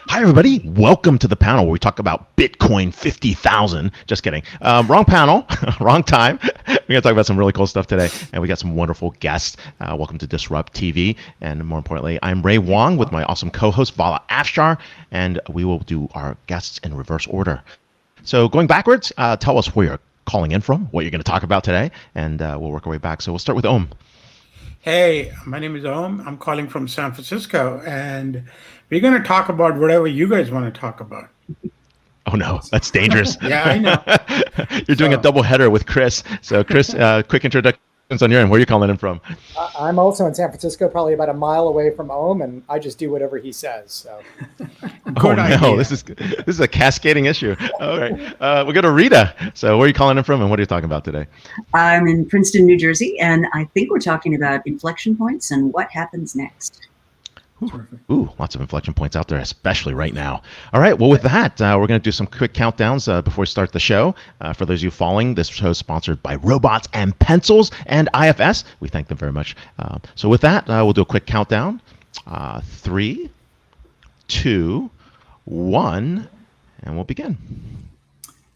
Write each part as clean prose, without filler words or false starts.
Hi, everybody. Welcome to the panel where we talk about Bitcoin 50,000. Just kidding. Wrong panel, wrong time. We're going to talk about some really cool stuff today, and we got some wonderful guests. Welcome to Disrupt TV. And more importantly, I'm Ray Wang with my awesome co-host, Vala Afshar, and we will do our guests in reverse order. So going backwards, tell us where you're calling in from, what you're going to talk about today, and we'll work our way back. So we'll start with Om. Hey, my name is Om. I'm calling from San Francisco, and we're going to talk about whatever you guys want to talk about. Oh, no, that's dangerous. Yeah, I know. You're doing a double header with Chris. So, Chris, quick introductions on your end. Where are you calling in from? I'm also in San Francisco, probably about a mile away from Om, and I just do whatever he says. So. Oh, no, this is a cascading issue. All right. We'll go to Rita. So where are you calling in from, and what are you talking about today? I'm in Princeton, New Jersey, and I think we're talking about inflection points and what happens next. Ooh, lots of inflection points out there, especially right now. All right, well, with that, we're going to do some quick countdowns before we start the show. For those of you following, this show is sponsored by Robots and Pencils and IFS. We thank them very much. So with that, we'll do a quick countdown. 3, 2, 1, and we'll begin.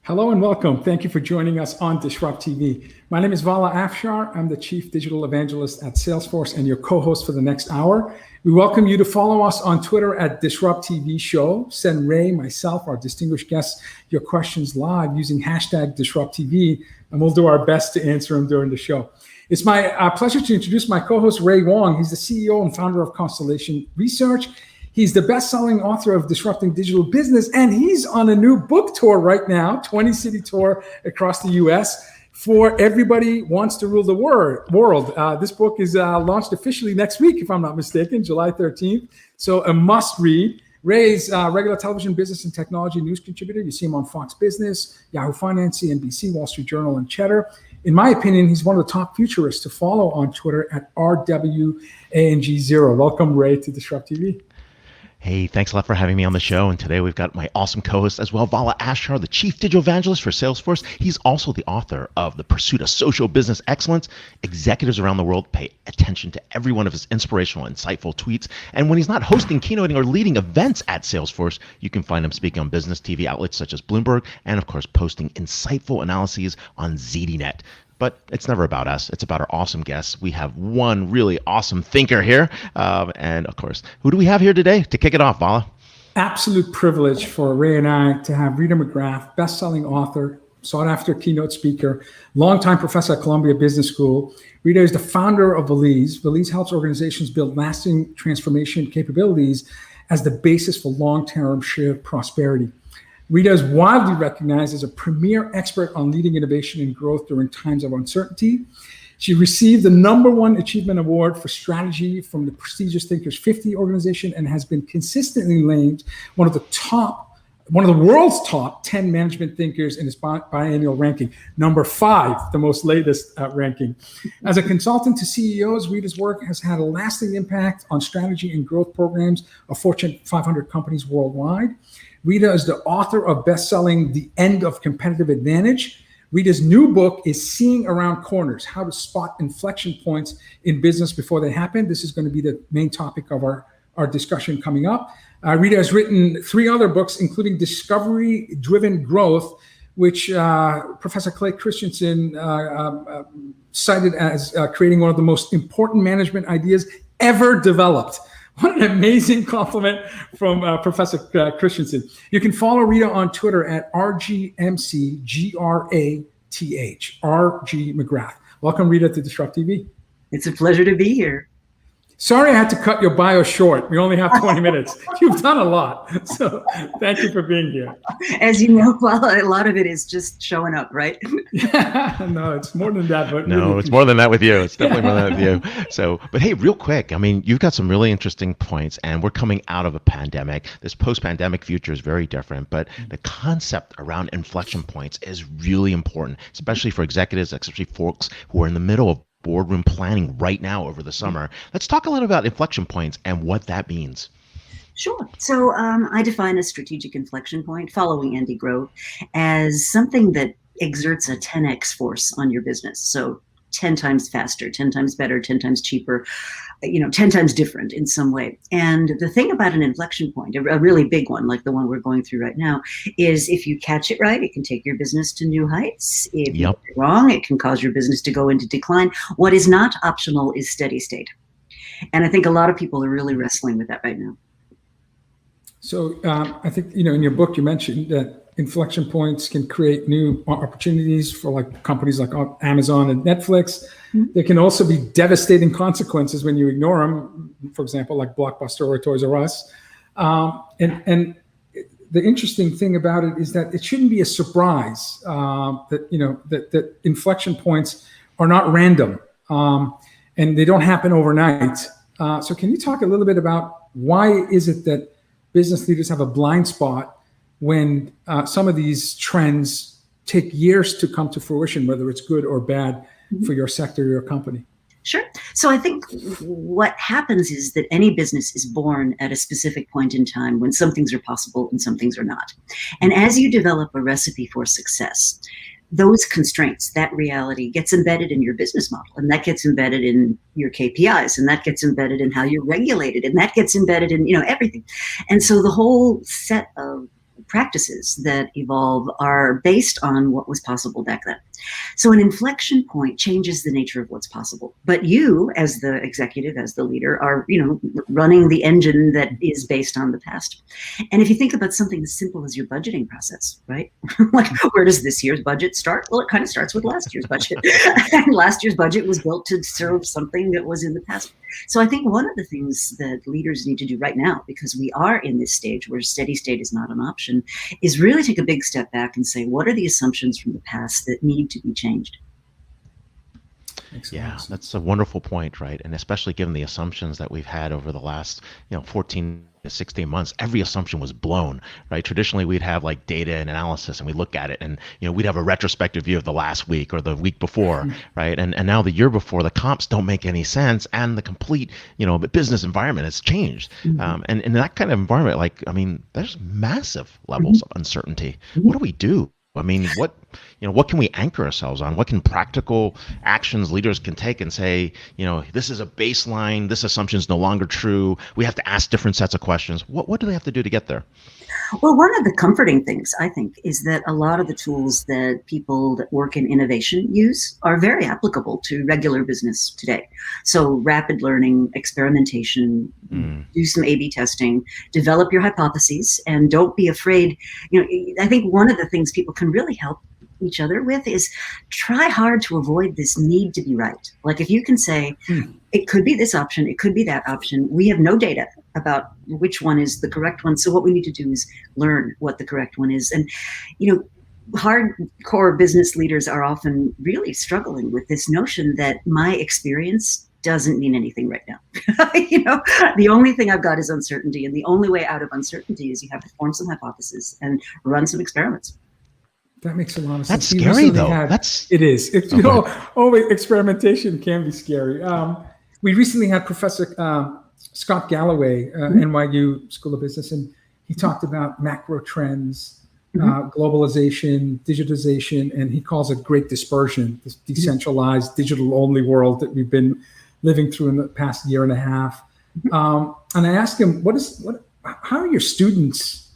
Hello and welcome. Thank you for joining us on Disrupt TV. My name is Vala Afshar. I'm the Chief Digital Evangelist at Salesforce and your co-host for the next hour. We welcome you to follow us on Twitter at Disrupt TV Show. Send Ray, myself, our distinguished guests, your questions live using hashtag Disrupt TV, and we'll do our best to answer them during the show. It's my pleasure to introduce my co-host, Ray Wang. He's the CEO and founder of Constellation Research. He's the best-selling author of Disrupting Digital Business, and he's on a new book tour right now, 20-city tour across the U.S. for Everybody Wants to Rule the World. This book is launched officially next week, if I'm not mistaken, July 13th. So a must-read. Ray's regular television, business, and technology news contributor. You see him on Fox Business, Yahoo Finance, CNBC, Wall Street Journal, and Cheddar. In my opinion, he's one of the top futurists to follow on Twitter at RWANG0. Welcome, Ray, to Disrupt TV. Hey, thanks a lot for having me on the show. And today we've got my awesome co-host as well, Vala Afshar, the Chief Digital Evangelist for Salesforce. He's also the author of The Pursuit of Social Business Excellence. Executives around the world pay attention to every one of his inspirational, insightful tweets. And when he's not hosting, keynoting, or leading events at Salesforce, you can find him speaking on business TV outlets such as Bloomberg and, of course, posting insightful analyses on ZDNet. But it's never about us. It's about our awesome guests. We have one really awesome thinker here. And of course, who do we have here today to kick it off, Vala? Absolute privilege for Ray and I to have Rita McGrath, best-selling author, sought-after keynote speaker, longtime professor at Columbia Business School. Rita is the founder of Valise. Valise helps organizations build lasting transformation capabilities as the basis for long-term shared prosperity. Rita is widely recognized as a premier expert on leading innovation and growth during times of uncertainty. She received the #1 Achievement Award for Strategy from the prestigious Thinkers 50 organization and has been consistently named one of the world's top 10 management thinkers in its biannual ranking. #5, the most latest ranking. As a consultant to CEOs, Rita's work has had a lasting impact on strategy and growth programs of Fortune 500 companies worldwide. Rita is the author of best-selling The End of Competitive Advantage. Rita's new book is Seeing Around Corners, How to Spot Inflection Points in Business Before They Happen. This is going to be the main topic of our discussion coming up. Rita has written 3 other books, including Discovery-Driven Growth, which Professor Clay Christensen cited as creating one of the most important management ideas ever developed. What an amazing compliment from Professor Christensen. You can follow Rita on Twitter at RGMCGRATH, RG McGrath. Welcome, Rita, to Disrupt TV. It's a pleasure to be here. Sorry I had to cut your bio short. We only have 20 minutes. You've done a lot. So thank you for being here. As you know, well, a lot of it is just showing up, right? No, it's more than that. But no, really, it's more than that with you. It's definitely more than that with you. So, but hey, real quick, I mean, you've got some really interesting points, and we're coming out of a pandemic. This post-pandemic future is very different, but the concept around inflection points is really important, especially for executives, especially folks who are in the middle of boardroom planning right now over the summer. Let's talk a little about inflection points and what that means. Sure. So I define a strategic inflection point, following Andy Grove, as something that exerts a 10x force on your business. So 10 times faster, 10 times better, 10 times cheaper, 10 times different in some way. And the thing about an inflection point, a really big one, like the one we're going through right now, is if you catch it right, it can take your business to new heights. If you get it wrong, it can cause your business to go into decline. What is not optional is steady state. And I think a lot of people are really wrestling with that right now. So I think, in your book, you mentioned that inflection points can create new opportunities for like companies like Amazon and Netflix. Mm-hmm. There can also be devastating consequences when you ignore them. For example, like Blockbuster or Toys R Us. And the interesting thing about it is that it shouldn't be a surprise that inflection points are not random and they don't happen overnight. So can you talk a little bit about why is it that business leaders have a blind spot when some of these trends take years to come to fruition, whether it's good or bad for your sector or your company? Sure. So I think what happens is that any business is born at a specific point in time when some things are possible and some things are not. And as you develop a recipe for success, those constraints, that reality gets embedded in your business model, and that gets embedded in your KPIs, and that gets embedded in how you're regulated, and that gets embedded in, everything. And so the whole set of practices that evolve are based on what was possible back then. So an inflection point changes the nature of what's possible. But you, as the executive, as the leader, are, running the engine that is based on the past. And if you think about something as simple as your budgeting process, right? Like, where does this year's budget start? Well, it kind of starts with last year's budget. And last year's budget was built to serve something that was in the past. So I think one of the things that leaders need to do right now, because we are in this stage where steady state is not an option, is really take a big step back and say, what are the assumptions from the past that need to be changed? Yeah, that's a wonderful point, right? And especially given the assumptions that we've had over the last, 14 to 16 months, every assumption was blown, right? Traditionally, we'd have like data and analysis, and we look at it, and we'd have a retrospective view of the last week or the week before, right? And now the year before, the comps don't make any sense, and the complete, business environment has changed. And in that kind of environment, there's massive levels of uncertainty. What do we do? What can we anchor ourselves on? What can practical actions leaders can take and say, this is a baseline, this assumption is no longer true. We have to ask different sets of questions. What do they have to do to get there? Well, one of the comforting things, I think, is that a lot of the tools that people that work in innovation use are very applicable to regular business today. So rapid learning, experimentation, do some A/B testing, develop your hypotheses, and don't be afraid. I think one of the things people can really help each other with is try hard to avoid this need to be right. Like if you can say, it could be this option, it could be that option. We have no data about which one is the correct one. So what we need to do is learn what the correct one is. And, hardcore business leaders are often really struggling with this notion that my experience doesn't mean anything right now. The only thing I've got is uncertainty. And the only way out of uncertainty is you have to form some hypotheses and run some experiments. That makes a lot of sense. That's scary, though. It is. Experimentation can be scary. We recently had Professor Scott Galloway, NYU School of Business, and he talked about macro trends, globalization, digitization, and he calls it great dispersion, this decentralized, digital-only world that we've been living through in the past year and a half. And I asked him, how are your students,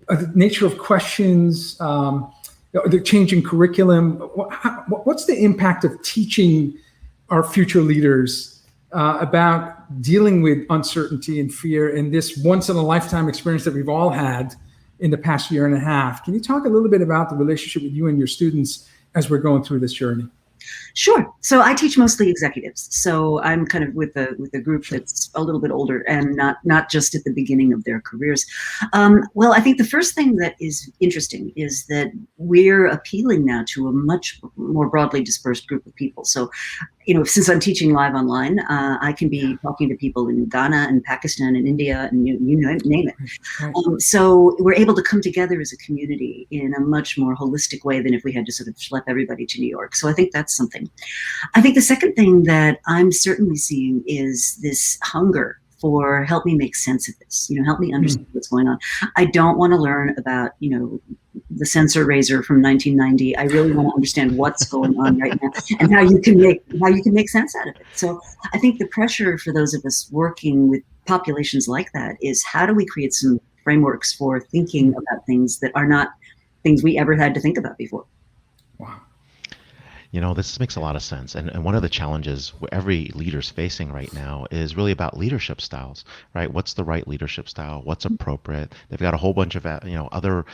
the nature of questions, the changing curriculum, what's the impact of teaching our future leaders about dealing with uncertainty and fear and this once-in-a-lifetime experience that we've all had in the past year and a half? Can you talk a little bit about the relationship with you and your students as we're going through this journey? Sure. So I teach mostly executives. So I'm kind of with a group that's a little bit older and not just at the beginning of their careers. Well, I think the first thing that is interesting is that we're appealing now to a much more broadly dispersed group of people. So, since I'm teaching live online, I can be talking to people in Ghana and Pakistan and India and you name it. Right. So we're able to come together as a community in a much more holistic way than if we had to sort of schlep everybody to New York. So I think that's something. I think the second thing that I'm certainly seeing is this hunger for help me make sense of this, help me understand what's going on. I don't want to learn about, the sensor razor from 1990. I really want to understand what's going on right now and how you can make sense out of it. So I think the pressure for those of us working with populations like that is, how do we create some frameworks for thinking about things that are not things we ever had to think about before? Wow. This makes a lot of sense. And one of the challenges every leader's facing right now is really about leadership styles, right? What's the right leadership style? What's appropriate? They've got a whole bunch of, other,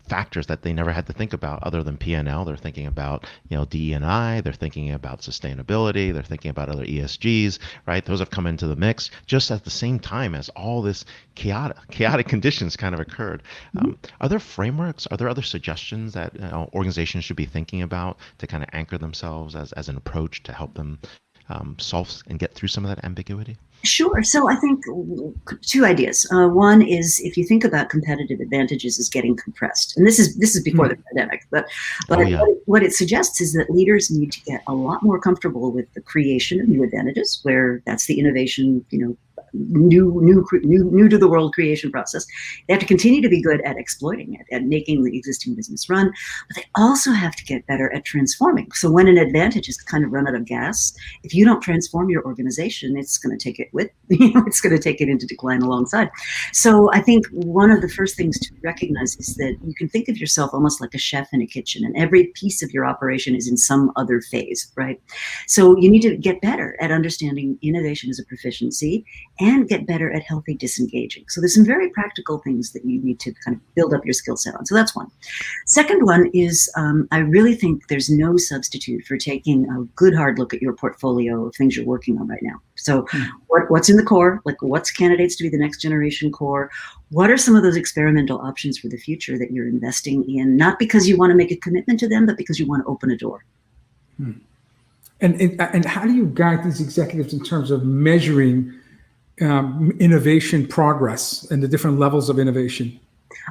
factors that they never had to think about other than P&L. They're thinking about, DE&I, they're thinking about sustainability, they're thinking about other ESGs, right? Those have come into the mix just at the same time as all this chaotic conditions kind of occurred. Are there frameworks? Are there other suggestions that organizations should be thinking about to kind of anchor themselves as an approach to help them solve and get through some of that ambiguity? Sure. So I think two ideas. One is, if you think about competitive advantages as getting compressed, and this is before the pandemic, but what it suggests is that leaders need to get a lot more comfortable with the creation of new advantages, where that's the innovation, new to the world creation process. They have to continue to be good at exploiting it, at making the existing business run, but they also have to get better at transforming. So when an advantage is kind of run out of gas, if you don't transform your organization, it's going to take it with, it's going to take it into decline alongside. So I think one of the first things to recognize is that you can think of yourself almost like a chef in a kitchen, and every piece of your operation is in some other phase, right? So you need to get better at understanding innovation as a proficiency and get better at healthy disengaging. So there's some very practical things that you need to kind of build up your skill set on. So that's one. Second one is, I really think there's no substitute for taking a good hard look at your portfolio of things you're working on right now. So what's in the core, like what's candidates to be the next generation core? What are some of those experimental options for the future that you're investing in, not because you want to make a commitment to them, but because you want to open a door? And how do you guide these executives in terms of measuring innovation progress and the different levels of innovation?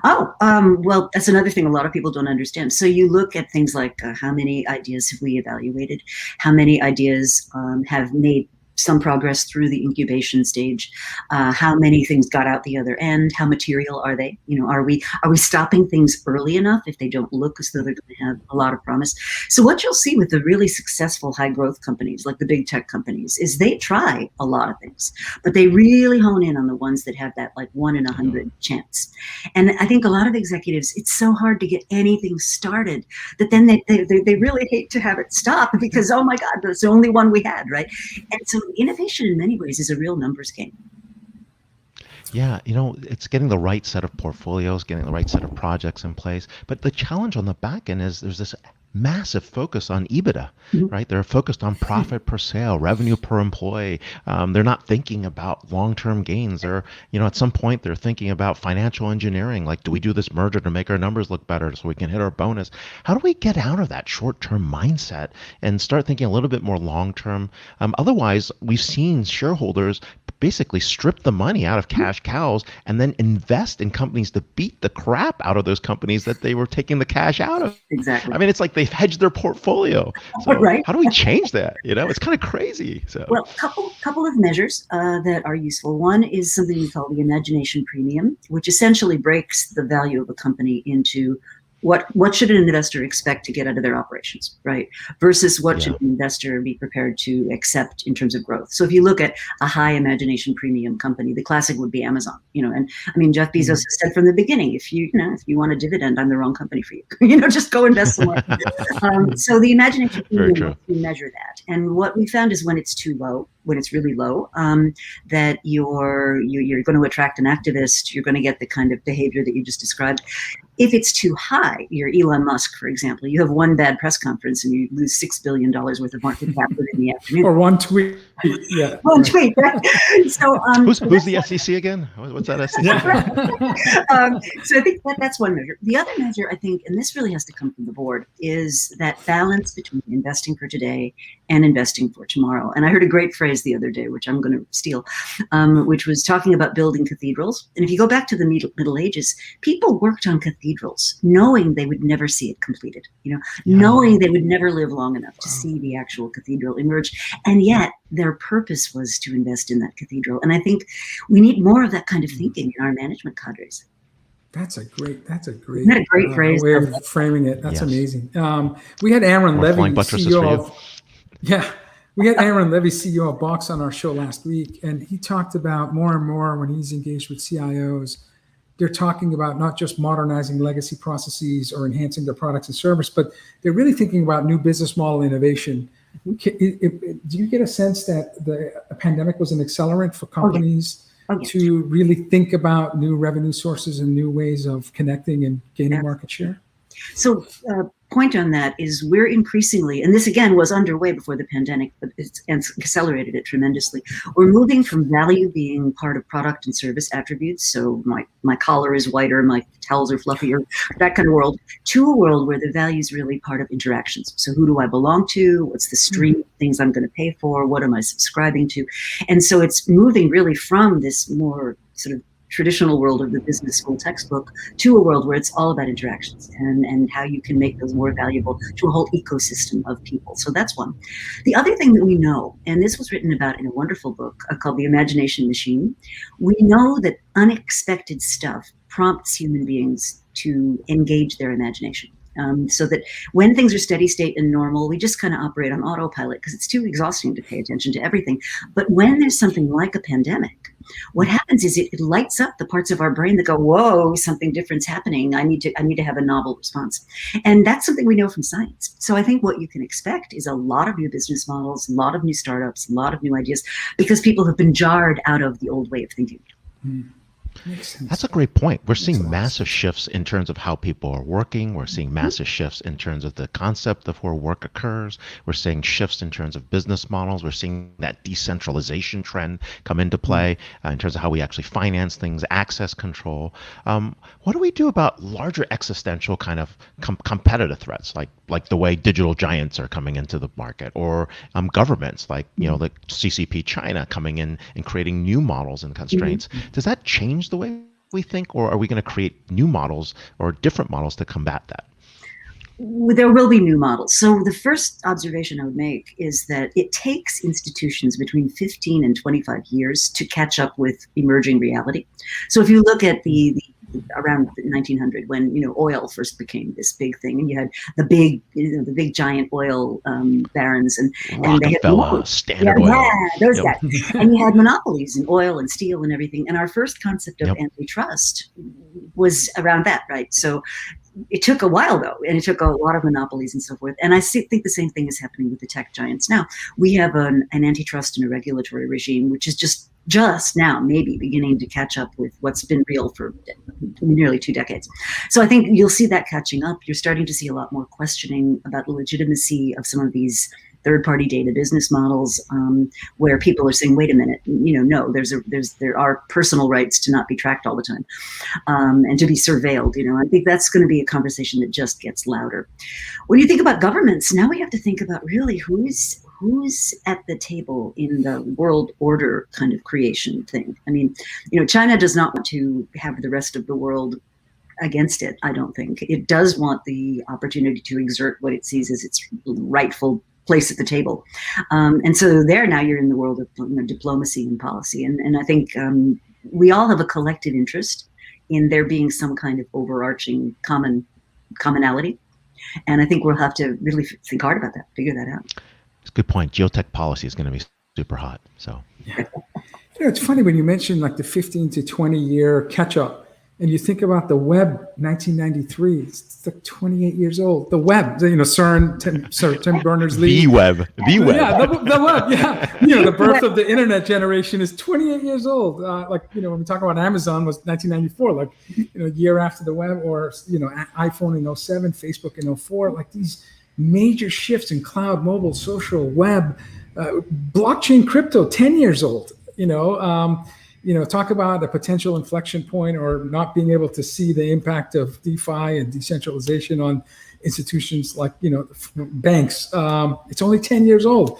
Well, that's another thing a lot of people don't understand. So you look at things like how many ideas have we evaluated, how many ideas have made some progress through the incubation stage, how many things got out the other end, how material are they? Are we stopping things early enough if they don't look as though they're going to have a lot of promise? So what you'll see with the really successful high growth companies, like the big tech companies, is they try a lot of things, but they really hone in on the ones that have that like 1 in 100 chance. And I think a lot of executives, it's so hard to get anything started that then they really hate to have it stop because, oh my God, that's the only one we had, right? And so innovation in many ways is a real numbers game. Yeah, it's getting the right set of portfolios, getting the right set of projects in place. But the challenge on the back end is there's this massive focus on EBITDA, right? They're focused on profit per sale, revenue per employee. They're not thinking about long-term gains. They're, at some point they're thinking about financial engineering. Like, do we do this merger to make our numbers look better so we can hit our bonus? How do we get out of that short-term mindset and start thinking a little bit more long-term? Otherwise, we've seen shareholders basically strip the money out of cash cows and then invest in companies to beat the crap out of those companies that they were taking the cash out of. Exactly. I mean, it's like they've hedged their portfolio. So right. How do we change that? It's kind of crazy. So well, couple of measures that are useful. One is something we call the imagination premium, which essentially breaks the value of a company into what should an investor expect to get out of their operations, right? Versus what should an investor be prepared to accept in terms of growth. So if you look at a high imagination premium company, the classic would be Amazon, and I mean, Jeff Bezos has said from the beginning, if you want a dividend, I'm the wrong company for you. Just go invest somewhere. So the imagination premium, we measure that. And what we found is when it's too low, when it's really low, that you're going to attract an activist, you're going to get the kind of behavior that you just described. If it's too high, you're Elon Musk, for example, you have one bad press conference and you lose $6 billion worth of market cap within the afternoon. Or one tweet. Yeah. One tweet, right? So, who's the SEC again? What's that SEC? So I think that's one measure. The other measure, I think, and this really has to come from the board, is that balance between investing for today and investing for tomorrow. And I heard a great phrase the other day, which I'm going to steal, which was talking about building cathedrals. And if you go back to the Middle Ages, people worked on cathedrals knowing they would never see it completed, knowing they would never live long enough to see the actual cathedral emerge. And yet their purpose was to invest in that cathedral. And I think we need more of that kind of thinking in our management cadres. That's a great Isn't that a great phrase? way of framing it. That's Yes. amazing. We had Aaron Levy, flying buttresses CEO for you. of, yeah, we had Aaron Levy, CEO of Box, on our show last week, and he talked about more and more when he's engaged with CIOs, they're talking about not just modernizing legacy processes or enhancing their products and service, but they're really thinking about new business model innovation. Do you get a sense that the pandemic was an accelerant for companies to really think about new revenue sources and new ways of connecting and gaining market share? So point on that is we're increasingly, and this again was underway before the pandemic, but it's accelerated it tremendously. We're moving from value being part of product and service attributes. So my collar is whiter, my towels are fluffier, that kind of world, to a world where the value is really part of interactions. So who do I belong to? What's the stream of things I'm going to pay for? What am I subscribing to? And so it's moving really from this more sort of traditional world of the business school textbook to a world where it's all about interactions and how you can make those more valuable to a whole ecosystem of people. So that's one. The other thing that we know, and this was written about in a wonderful book called The Imagination Machine, we know that unexpected stuff prompts human beings to engage their imagination. So that when things are steady state and normal, we just kind of operate on autopilot because it's too exhausting to pay attention to everything. But when there's something like a pandemic, what happens is it lights up the parts of our brain that go, whoa, something different's happening. I need to have a novel response. And that's something we know from science. So I think what you can expect is a lot of new business models, a lot of new startups, a lot of new ideas, because people have been jarred out of the old way of thinking. That's a great point. We're seeing massive shifts in terms of how people are working. We're seeing massive shifts in terms of the concept of where work occurs. We're seeing shifts in terms of business models. We're seeing that decentralization trend come into play in terms of how we actually finance things, access control. What do we do about larger existential kind of competitive threats, like the way digital giants are coming into the market, or governments like the CCP China coming in and creating new models and constraints? Does that change the way we think, or are we going to create new models or different models to combat that? There will be new models. So the first observation I would make is that it takes institutions between 15 and 25 years to catch up with emerging reality. So if you look at the around 1900, when oil first became this big thing, and you had the big giant oil barons and they had Rockefeller, Standard Oil, those guys, and you had monopolies in oil and steel and everything. And our first concept of antitrust was around that, right? So it took a while though, and it took a lot of monopolies and so forth. And I think the same thing is happening with the tech giants now. We have an antitrust and a regulatory regime, which is just now maybe beginning to catch up with what's been real for nearly 2 decades. So I think you'll see that catching up. You're starting to see a lot more questioning about the legitimacy of some of these third-party data business models, where people are saying, "Wait a minute, no, there are personal rights to not be tracked all the time, and to be surveilled." I think that's going to be a conversation that just gets louder. When you think about governments, now we have to think about really who's at the table in the world order kind of creation thing. I mean, China does not want to have the rest of the world against it. I don't think it does want the opportunity to exert what it sees as its rightful place at the table. And so now you're in the world of diplomacy and policy. And I think we all have a collective interest in there being some kind of overarching commonality. And I think we'll have to really think hard about that, figure that out. It's a good point. Geotech policy is going to be super hot. So it's funny when you mention like the 15 to 20 year catch up. And you think about the web, 1993, it's like 28 years old. The web, Sir Tim Berners-Lee. The web. Yeah, the web, yeah. The birth of the internet generation is 28 years old. When we talk about Amazon was 1994, a year after the web, or, iPhone in 07, Facebook in 04, like these major shifts in cloud, mobile, social, web, blockchain, crypto, 10 years old, talk about a potential inflection point or not being able to see the impact of DeFi and decentralization on institutions like, banks. It's only 10 years old.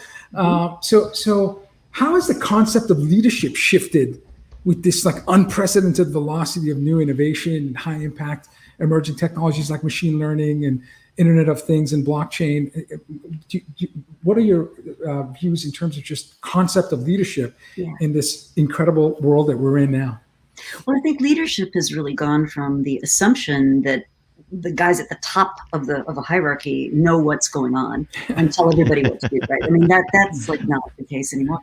So how has the concept of leadership shifted with this unprecedented velocity of new innovation and high impact emerging technologies like machine learning and Internet of Things and blockchain. What are your views in terms of just concept of leadership in this incredible world that we're in now? Well, I think leadership has really gone from the assumption that the guys at the top of a hierarchy know what's going on and tell everybody what to do, right? I mean, that's like not the case anymore.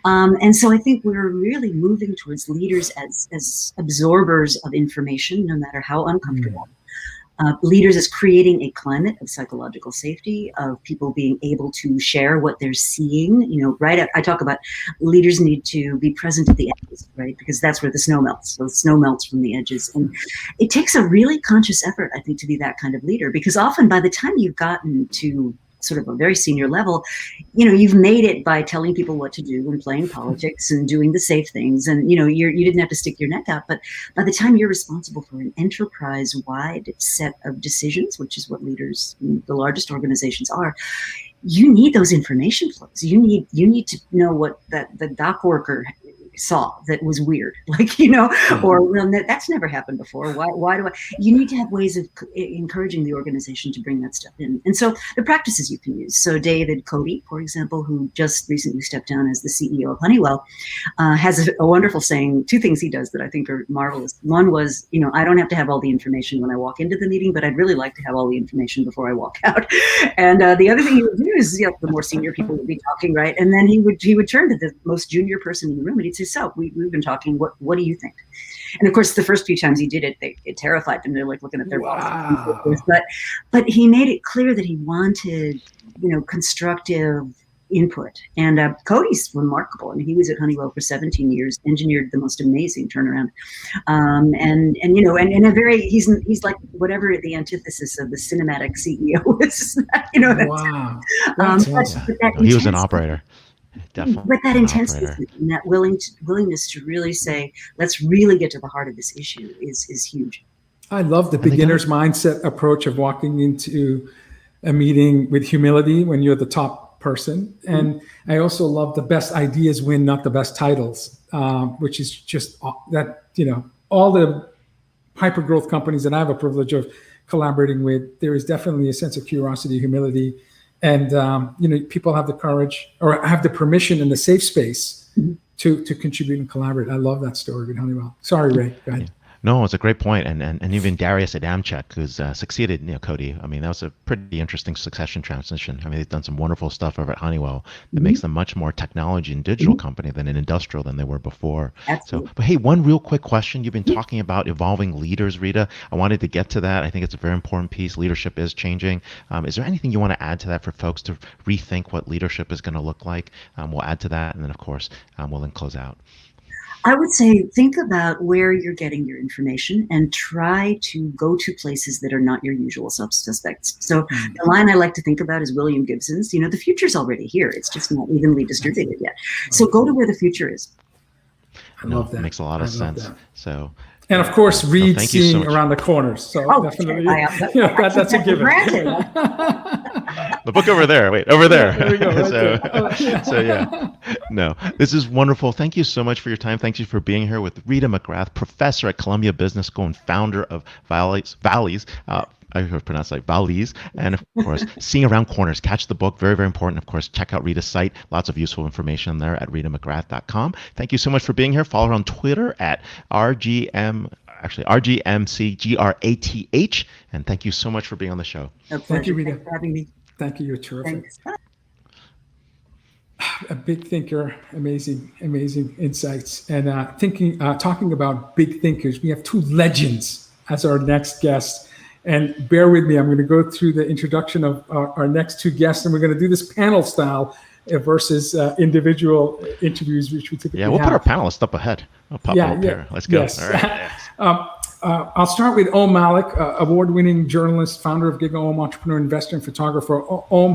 And so I think we're really moving towards leaders as absorbers of information, no matter how uncomfortable. Leaders as creating a climate of psychological safety, of people being able to share what they're seeing. Right? I talk about leaders need to be present at the edges, right? Because that's where the snow melts. So the snow melts from the edges. And it takes a really conscious effort, I think, to be that kind of leader, because often by the time you've gotten to sort of a very senior level, you've made it by telling people what to do and playing politics and doing the safe things. And, you didn't have to stick your neck out. But by the time you're responsible for an enterprise-wide set of decisions, which is what leaders in the largest organizations are, you need those information flows. You need to know what the dock worker saw that was weird, or well, that's never happened before. Why do I? You need to have ways of encouraging the organization to bring that stuff in. And so the practices you can use. So David Cody, for example, who just recently stepped down as the CEO of Honeywell, has a wonderful saying. Two things he does that I think are marvelous. One was, I don't have to have all the information when I walk into the meeting, but I'd really like to have all the information before I walk out. And the other thing he would do is, the more senior people would be talking, right? And then he would turn to the most junior person in the room and he'd say, so we've been talking, what do you think? And of course, the first few times he did it, it terrified them. They're like looking at their bosses. But he made it clear that he wanted, constructive input. And Cody's remarkable. I mean, he was at Honeywell for 17 years, engineered the most amazing turnaround. And a very, he's like whatever the antithesis of the cinematic CEO is. Wow. But he was an operator. Definitely. But that intensity and that willingness to really say, let's really get to the heart of this issue is huge. I love the beginner's mindset approach of walking into a meeting with humility when you're the top person. And I also love the best ideas win, not the best titles, which is just that, all the hyper growth companies that I have a privilege of collaborating with, there is definitely a sense of curiosity, humility. And, people have the courage or have the permission and the safe space to contribute and collaborate. I love that story with Honeywell. Sorry, Ray, go ahead. No, it's a great point. And even Darius Adamczyk, who's succeeded Cody, I mean, that was a pretty interesting succession transition. I mean, they've done some wonderful stuff over at Honeywell that makes them much more technology and digital company than an industrial than they were before. Absolutely. So, but hey, one real quick question. You've been talking about evolving leaders, Rita. I wanted to get to that. I think it's a very important piece. Leadership is changing. Is there anything you want to add to that for folks to rethink what leadership is going to look like? We'll add to that. And then, of course, we'll then close out. I would say think about where you're getting your information and try to go to places that are not your usual suspects. So the line I like to think about is William Gibson's, the future's already here. It's just not evenly distributed yet. So go to where the future is. I love that. Makes a lot of sense. That. So. And of course, read so seeing around the corners. So definitely, that's a given. The book over there. Wait, over there. There we go. Right so yeah. No, this is wonderful. Thank you so much for your time. Thank you for being here with Rita McGrath, professor at Columbia Business School and founder of Valleys. I pronounce like Valleys, and of course, Seeing Around Corners. Catch the book, very, very important. Of course, check out Rita's site. Lots of useful information there at ritamcgrath.com. Thank you so much for being here. Follow her on Twitter at RGMCGRATH. And thank you so much for being on the show. Thank you, Rita. Thanks for having me. Thank you. You're terrific. Thanks. A big thinker, amazing insights. And talking about big thinkers, we have two legends as our next guests. And bear with me, I'm going to go through the introduction of our next two guests, and we're going to do this panel style versus individual interviews, which we typically have. Yeah, we'll put our panelists up ahead. I'll pop up here. Let's go. Yes. All right. I'll start with Malik, award-winning journalist, founder of GigaOm, entrepreneur, investor, and photographer.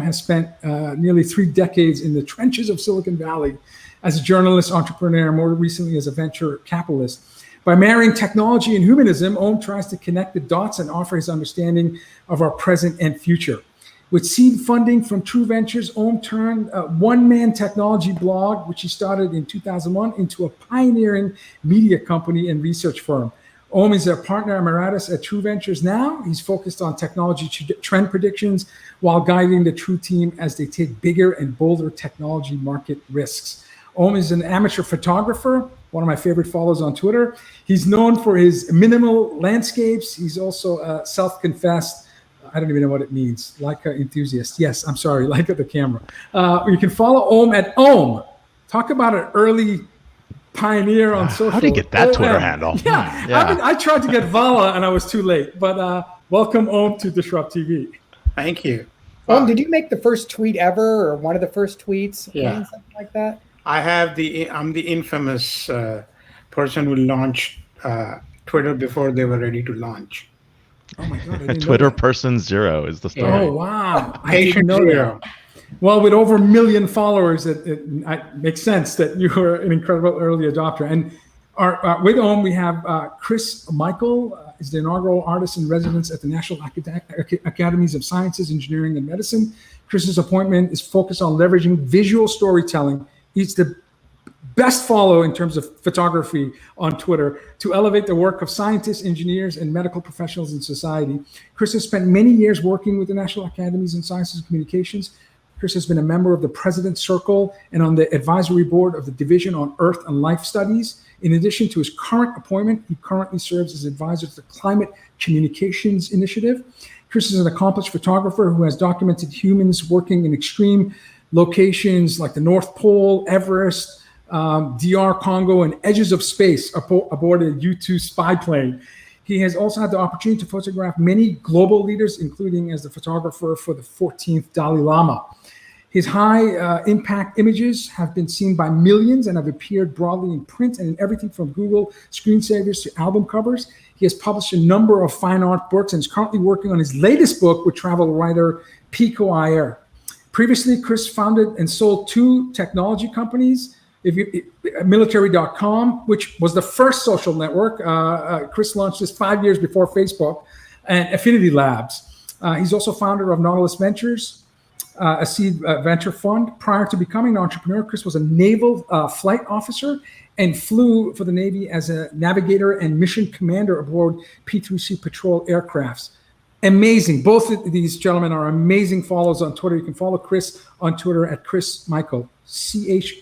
Has spent nearly 3 decades in the trenches of Silicon Valley as a journalist, entrepreneur, more recently as a venture capitalist. By marrying technology and humanism, tries to connect the dots and offer his understanding of our present and future. With seed funding from True Ventures, turned a one-man technology blog, which he started in 2001, into a pioneering media company and research firm. Om is a partner emeritus at True Ventures now. He's focused on technology trend predictions while guiding the True team as they take bigger and bolder technology market risks. Om is an amateur photographer, one of my favorite follows on Twitter. He's known for his minimal landscapes. He's also a self-confessed, I don't even know what it means, Leica enthusiast. Yes, I'm sorry, Leica the camera. You can follow Om at Om. Talk about an early pioneer on social. How do you get that Twitter handle? Yeah. I tried to get Vala and I was too late. But welcome, Om, to DisrupTV. Thank you. Om, did you make the first tweet ever, or one of the first tweets? Yeah. Something like that? I'm the infamous person who launched Twitter before they were ready to launch. Oh my God! I didn't Twitter know that. person 0 is the story. Oh wow! I didn't Patient know zero. that. Well, with over 1 million followers, it makes sense that you were an incredible early adopter. And with Om, we have Chris Michel, is the inaugural artist in residence at the National Academies of Sciences, Engineering, and Medicine. Chris's appointment is focused on leveraging visual storytelling. He's the best follow in terms of photography on Twitter to elevate the work of scientists, engineers, and medical professionals in society. Chris has spent many years working with the National Academies in Sciences and Communications. Chris has been a member of the President's Circle and on the advisory board of the Division on Earth and Life Studies. In addition to his current appointment, he currently serves as advisor to the Climate Communications Initiative. Chris is an accomplished photographer who has documented humans working in extreme locations like the North Pole, Everest, DR Congo, and edges of space aboard a U-2 spy plane. He has also had the opportunity to photograph many global leaders, including as the photographer for the 14th Dalai Lama. His high impact images have been seen by millions and have appeared broadly in print and in everything from Google screensavers to album covers. He has published a number of fine art books and is currently working on his latest book with travel writer Pico Iyer. Previously, Chris founded and sold 2 technology companies, military.com, which was the first social network. Chris launched this 5 years before Facebook, and Affinity Labs. He's also founder of Nautilus Ventures, a seed venture fund. Prior to becoming an entrepreneur, Chris was a naval flight officer and flew for the Navy as a navigator and mission commander aboard P-3C patrol aircrafts. Amazing. Both of these gentlemen are amazing follows on Twitter. You can follow Chris on Twitter at Chris Michel, ChrisMichel.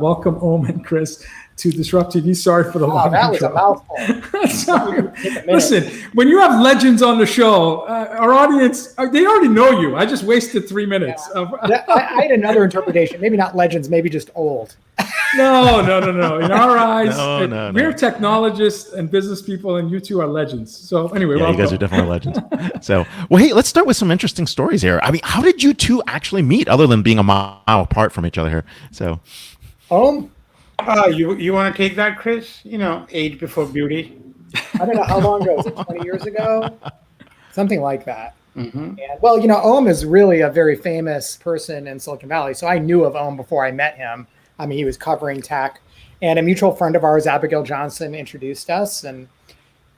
Welcome, Om and Chris, to DisrupTV. Sorry for the long That intro. was a mouthful. Sorry. Listen, when you have legends on the show, our audience, they already know you. I just wasted 3 minutes. I had another interpretation. Maybe not legends, maybe just old. No. In our eyes, No. we're technologists and business people, and you two are legends. So anyway, Yeah, you guys are definitely legends. So, well, hey, let's start with some interesting stories here. I mean, how did you two actually meet other than being a mile apart from each other here? So, You want to take that, Chris? Age before beauty. I don't know how long ago. Was it 20 years ago? Something like that. Mm-hmm. And, well, Om is really a very famous person in Silicon Valley. So I knew of Om before I met him. I mean, he was covering tech. And a mutual friend of ours, Abigail Johnson, introduced us. And,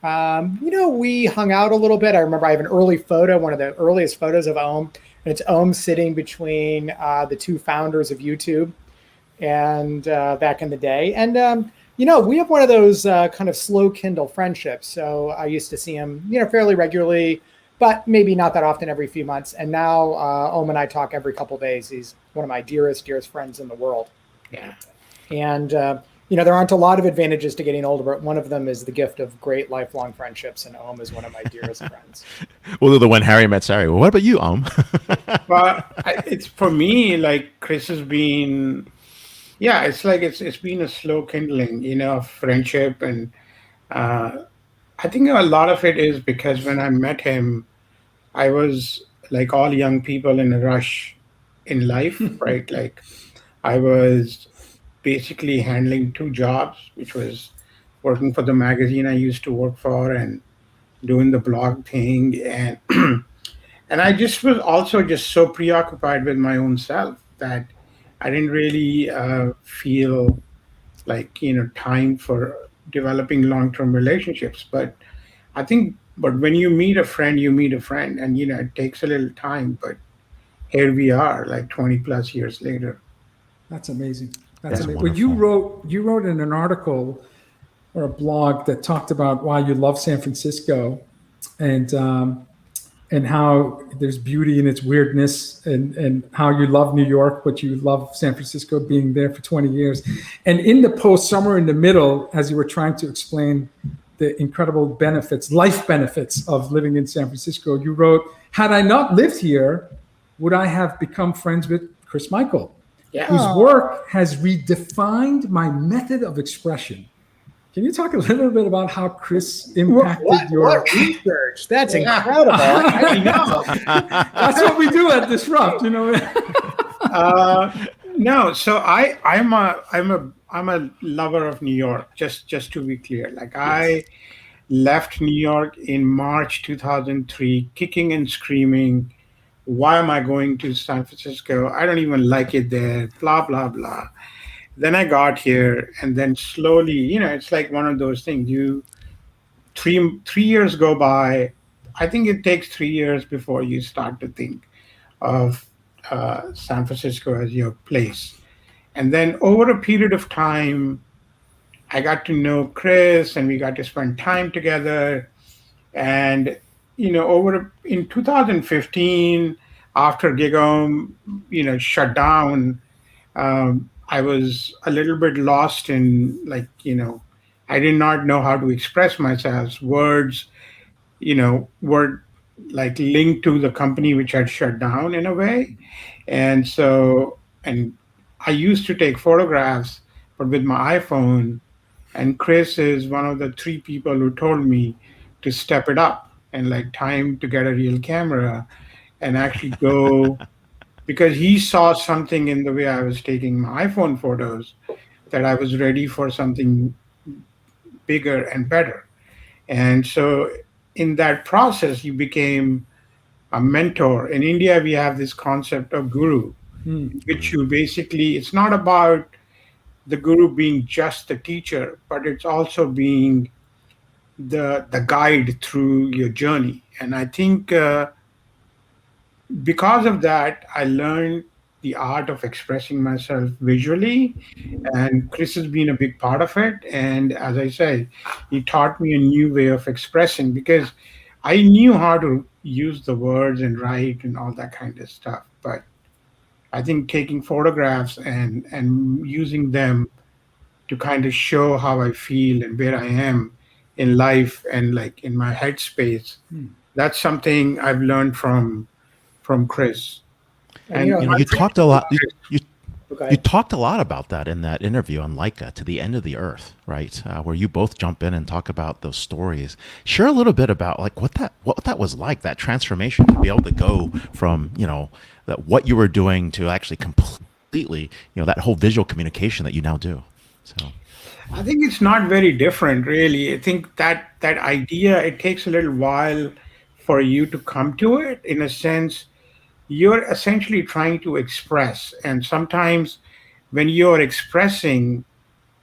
we hung out a little bit. I remember I have an early photo, one of the earliest photos of Om. And it's Om sitting between the 2 founders of YouTube and back in the day. And, we have one of those kind of slow Kindle friendships. So I used to see him, fairly regularly, but maybe not that often, every few months. And now Om and I talk every couple of days. He's one of my dearest friends in the world. Yeah. And, there aren't a lot of advantages to getting older, but one of them is the gift of great lifelong friendships. And Om is one of my dearest friends. well, the when Harry met Sally. Well, what about you, Om? But it's for me, like Chris has been, it's like it's been a slow kindling, of friendship. And I think a lot of it is because when I met him, I was like all young people in a rush in life, right? Like I was basically handling 2 jobs, which was working for the magazine I used to work for and doing the blog thing. And and I just was also just so preoccupied with my own self that I didn't really feel like, time for developing long-term relationships. But when you meet a friend, and, it takes a little time, but here we are like 20 plus years later. That's amazing. That's amazing. wonderful. Well, you wrote in an article or a blog that talked about why you love San Francisco, and how there's beauty in its weirdness, and how you love New York, but you love San Francisco, being there for 20 years. And in the post, somewhere in the middle, as you were trying to explain the incredible benefits, life benefits of living in San Francisco, you wrote, "Had I not lived here, would I have become friends with Chris Michel, whose work has redefined my method of expression." Can you talk a little bit about how Chris impacted your research? That's incredible. I know. That's what we do at Disrupt, you know. No, so I'm a lover of New York. Just to be clear, like I left New York in March 2003, kicking and screaming. Why am I going to San Francisco? I don't even like it there. Blah blah blah. Then I got here, and then slowly, it's like one of those things. Three years go by. I think it takes 3 years before you start to think of San Francisco as your place. And then over a period of time, I got to know Chris, and we got to spend time together. And in 2015, after GigaOm, shut down. I was a little bit lost in I did not know how to express myself. Words, were like linked to the company which had shut down in a way. And I used to take photographs, but with my iPhone. And Chris is one of the 3 people who told me to step it up and time to get a real camera and actually go. Because he saw something in the way I was taking my iPhone photos that I was ready for something bigger and better. And so in that process, he became a mentor. In India, we have this concept of guru, which you basically, it's not about the guru being just the teacher, but it's also being the guide through your journey. And I think because of that, I learned the art of expressing myself visually, and Chris has been a big part of it. And as I say, he taught me a new way of expressing, because I knew how to use the words and write and all that kind of stuff. But I think taking photographs and using them to kind of show how I feel and where I am in life and in my headspace, that's something I've learned from Chris. And you talked a lot. You talked a lot about that in that interview on Leica, To the End of the Earth, right? Where you both jump in and talk about those stories. Share a little bit about what that was like, that transformation, to be able to go from that what you were doing to actually completely that whole visual communication that you now do. So I think it's not very different, really. I think that idea, it takes a little while for you to come to it. In a sense, you're essentially trying to express. And sometimes when you're expressing,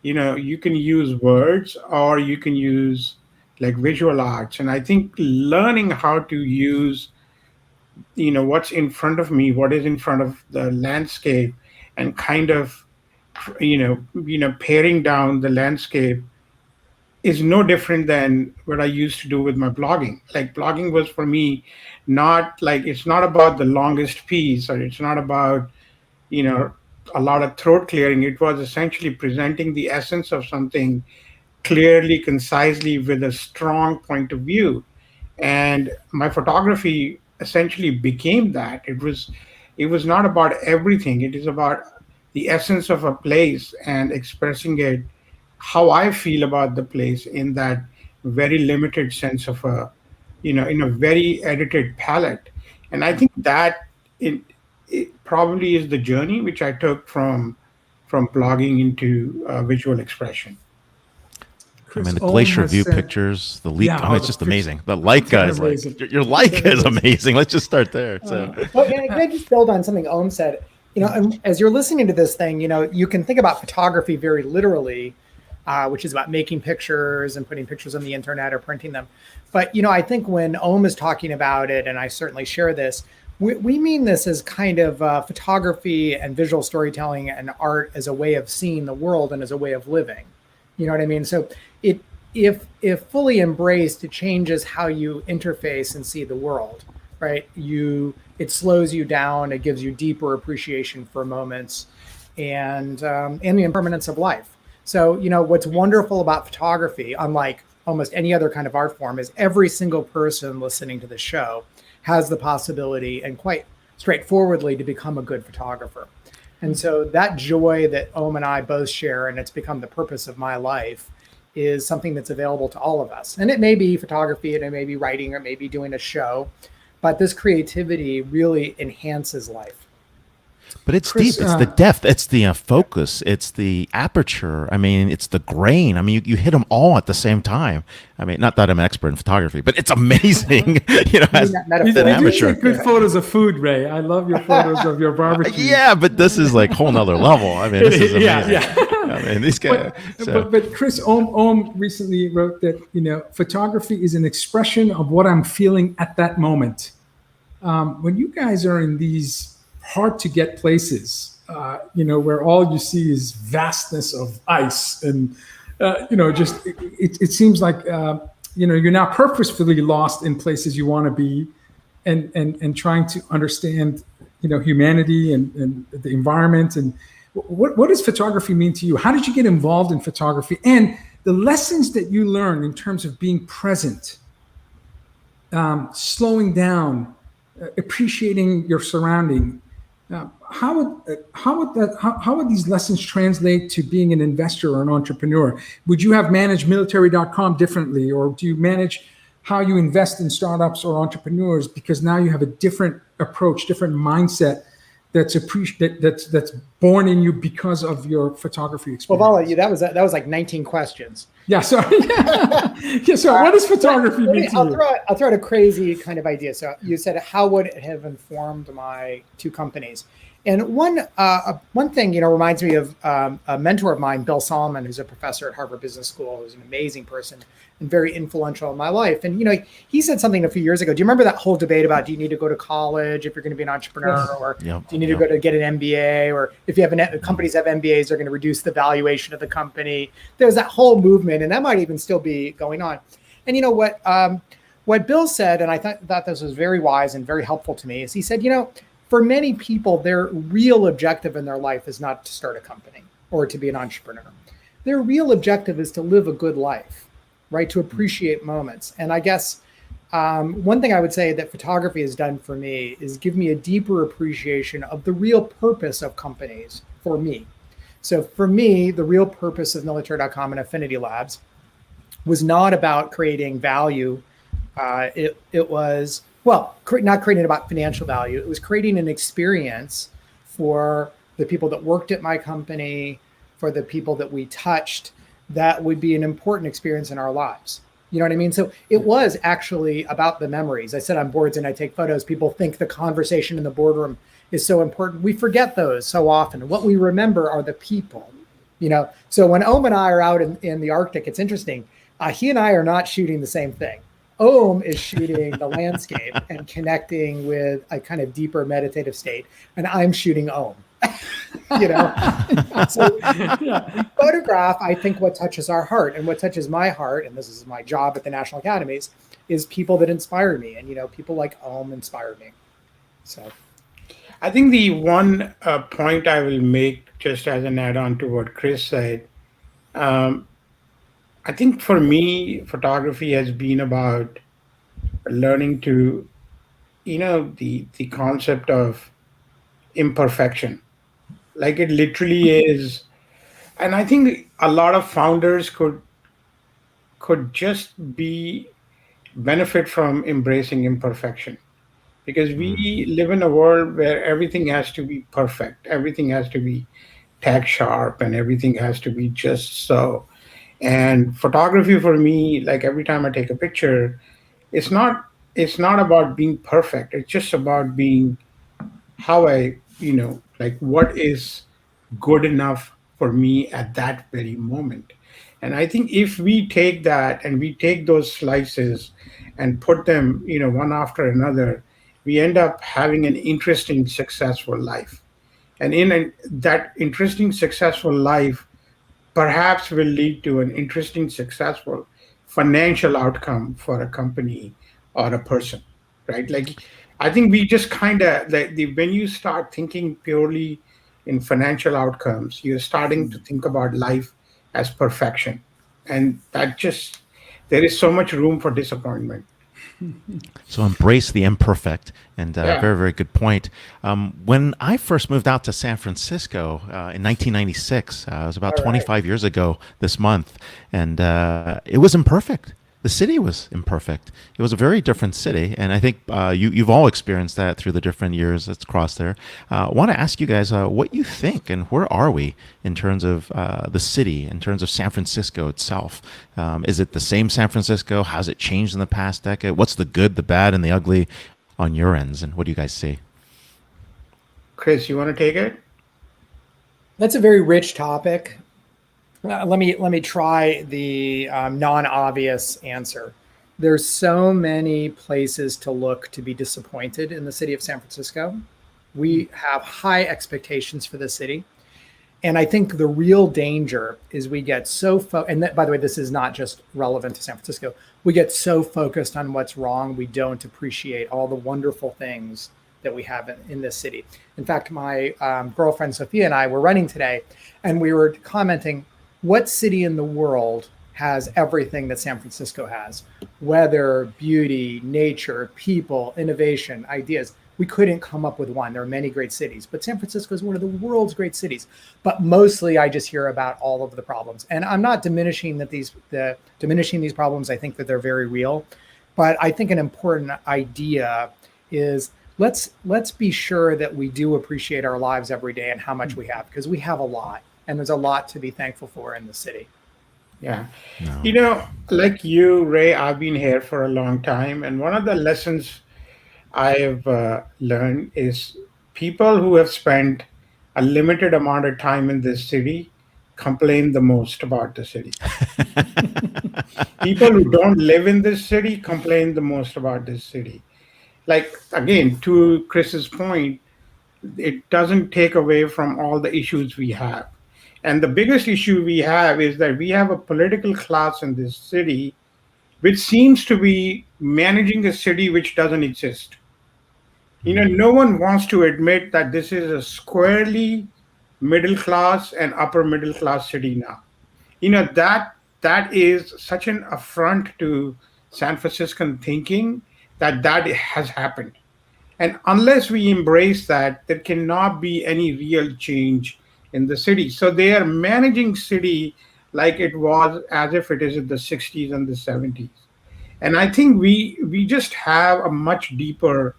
you can use words or you can use visual arts. And I think learning how to use, what's in front of me, what is in front of the landscape, and kind of, paring down the landscape is no different than what I used to do with my blogging. Blogging was for me not it's not about the longest piece, or it's not about, a lot of throat clearing. It was essentially presenting the essence of something clearly, concisely, with a strong point of view. And my photography essentially became that. It was not about everything. It is about the essence of a place and expressing it, how I feel about the place in that very limited sense of in a very edited palette. And I think that it probably is the journey which I took from blogging into visual expression. The Glacier View pictures, the leak. It's just amazing. The Leica is amazing. Your Leica is amazing. Let's just start there. So, can I just build on something Om said? As you're listening to this thing, you can think about photography very literally, which is about making pictures and putting pictures on the internet or printing them. But, I think when Om is talking about it, and I certainly share this, we mean this as kind of photography and visual storytelling and art as a way of seeing the world and as a way of living. You know what I mean? So if fully embraced, it changes how you interface and see the world, right? It slows you down. It gives you deeper appreciation for moments and the impermanence of life. So, what's wonderful about photography, unlike almost any other kind of art form, is every single person listening to the show has the possibility and quite straightforwardly to become a good photographer. And so that joy that Om and I both share, and it's become the purpose of my life, is something that's available to all of us. And it may be photography, and it may be writing, or it may be doing a show, but this creativity really enhances life. But it's Chris, deep. It's the depth. It's the focus. It's the aperture. I mean, it's the grain. I mean, you hit them all at the same time. I mean, not that I'm an expert in photography, but it's amazing. As an amateur. Good photos of food, Ray. I love your photos of your barbecue. Yeah, but this is like a whole nother level. I mean, this is amazing. Yeah. I mean, these guys. But Chris, Om recently wrote that photography is an expression of what I'm feeling at that moment. When you guys are in these hard to get places, where all you see is vastness of ice and, it seems like, you're now purposefully lost in places you want to be and trying to understand, humanity and the environment. And what does photography mean to you? How did you get involved in photography and the lessons that you learned in terms of being present, slowing down, appreciating your surrounding? How would these lessons translate to being an investor or an entrepreneur? Would you have managed military.com differently, or do you manage how you invest in startups or entrepreneurs because now you have a different approach, different mindset that's born in you because of your photography experience? Well, Vala, that was like 19 questions. Yeah, sorry. Yeah, so what does photography mean to you? I'll throw out a crazy kind of idea. So you said, how would it have informed my two companies? And one thing, reminds me of a mentor of mine, Bill Solomon, who's a professor at Harvard Business School, who's an amazing person and very influential in my life. And, he said something a few years ago. Do you remember that whole debate about, do you need to go to college if you're going to be an entrepreneur, Yes. or do you need to go to get an MBA, or if you have companies have MBAs, they're going to reduce the valuation of the company. There's that whole movement, and that might even still be going on. And you know what Bill said, and I thought this was very wise and very helpful to me, is he said, for many people, their real objective in their life is not to start a company or to be an entrepreneur. Their real objective is to live a good life, right? To appreciate moments. And I guess one thing I would say that photography has done for me is give me a deeper appreciation of the real purpose of companies for me. So for me, the real purpose of military.com and Affinity Labs was not about creating value. It was, not creating about financial value. It was creating an experience for the people that worked at my company, for the people that we touched, that would be an important experience in our lives. You know what I mean? So it was actually about the memories. I sit on boards and I take photos. People think the conversation in the boardroom is so important. We forget those so often. What we remember are the people, So when Om and I are out in the Arctic, it's interesting. He and I are not shooting the same thing. Om is shooting the landscape and connecting with a kind of deeper meditative state, and I'm shooting Om. So we photograph, I think, what touches our heart, and what touches my heart, and this is my job at the National Academies, is people that inspire me, and people like Om inspire me. So I think the one point I will make, just as an add-on to what Chris said, I think for me, photography has been about learning to, the concept of imperfection. Like it literally is. And I think a lot of founders could just benefit from embracing imperfection, because we live in a world where everything has to be perfect. Everything has to be tag sharp, and everything has to be just so. And photography for me, like every time I take a picture, it's not about being perfect. It's just about being how what is good enough for me at that very moment. And I think if we take that and we take those slices and put them, one after another, we end up having an interesting, successful life. And that interesting, successful life perhaps will lead to an interesting, successful financial outcome for a company or a person, right? Like, I think we just kind of, when you start thinking purely in financial outcomes, you're starting to think about life as perfection. And there is so much room for disappointment. So embrace the imperfect, and Yeah. very, very good point. When I first moved out to San Francisco in 1996, it was about All right. 25 years ago this month, and it was imperfect. The city was imperfect. It was a very different city, and I think you've all experienced that through the different years that's crossed there. I want to ask you guys what you think, and where are we in terms of the city, in terms of San Francisco itself? Is it the same San Francisco? Has it changed in the past decade? What's the good, the bad, and the ugly on your ends, and what do you guys see? Chris, you want to take it? That's a very rich topic. Let me try the non-obvious answer. There's so many places to look to be disappointed in the city of San Francisco. We have high expectations for the city. And I think the real danger is we get by the way, this is not just relevant to San Francisco. We get so focused on what's wrong, we don't appreciate all the wonderful things that we have in this city. In fact, my girlfriend Sophia and I were running today, and we were commenting, what city in the world has everything that San Francisco has? Weather, beauty, nature, people, innovation, ideas. We couldn't come up with one. There are many great cities, but San Francisco is one of the world's great cities. But mostly I just hear about all of the problems. And I'm not diminishing these problems. I think that they're very real. But I think an important idea is let's be sure that we do appreciate our lives every day and how much we have, because we have a lot. And there's a lot to be thankful for in the city. Yeah. No. Like you, Ray, I've been here for a long time. And one of the lessons I've learned is people who have spent a limited amount of time in this city complain the most about the city. People who don't live in this city complain the most about this city. Like, again, to Chris's point, it doesn't take away from all the issues we have. And the biggest issue we have is that we have a political class in this city which seems to be managing a city which doesn't exist. No one wants to admit that this is a squarely middle class and upper middle class city now. That is such an affront to San Franciscan thinking that has happened. And unless we embrace that, there cannot be any real change in the city. So they are managing city like it was as if it is in the 60s and the 70s. And I think we just have a much deeper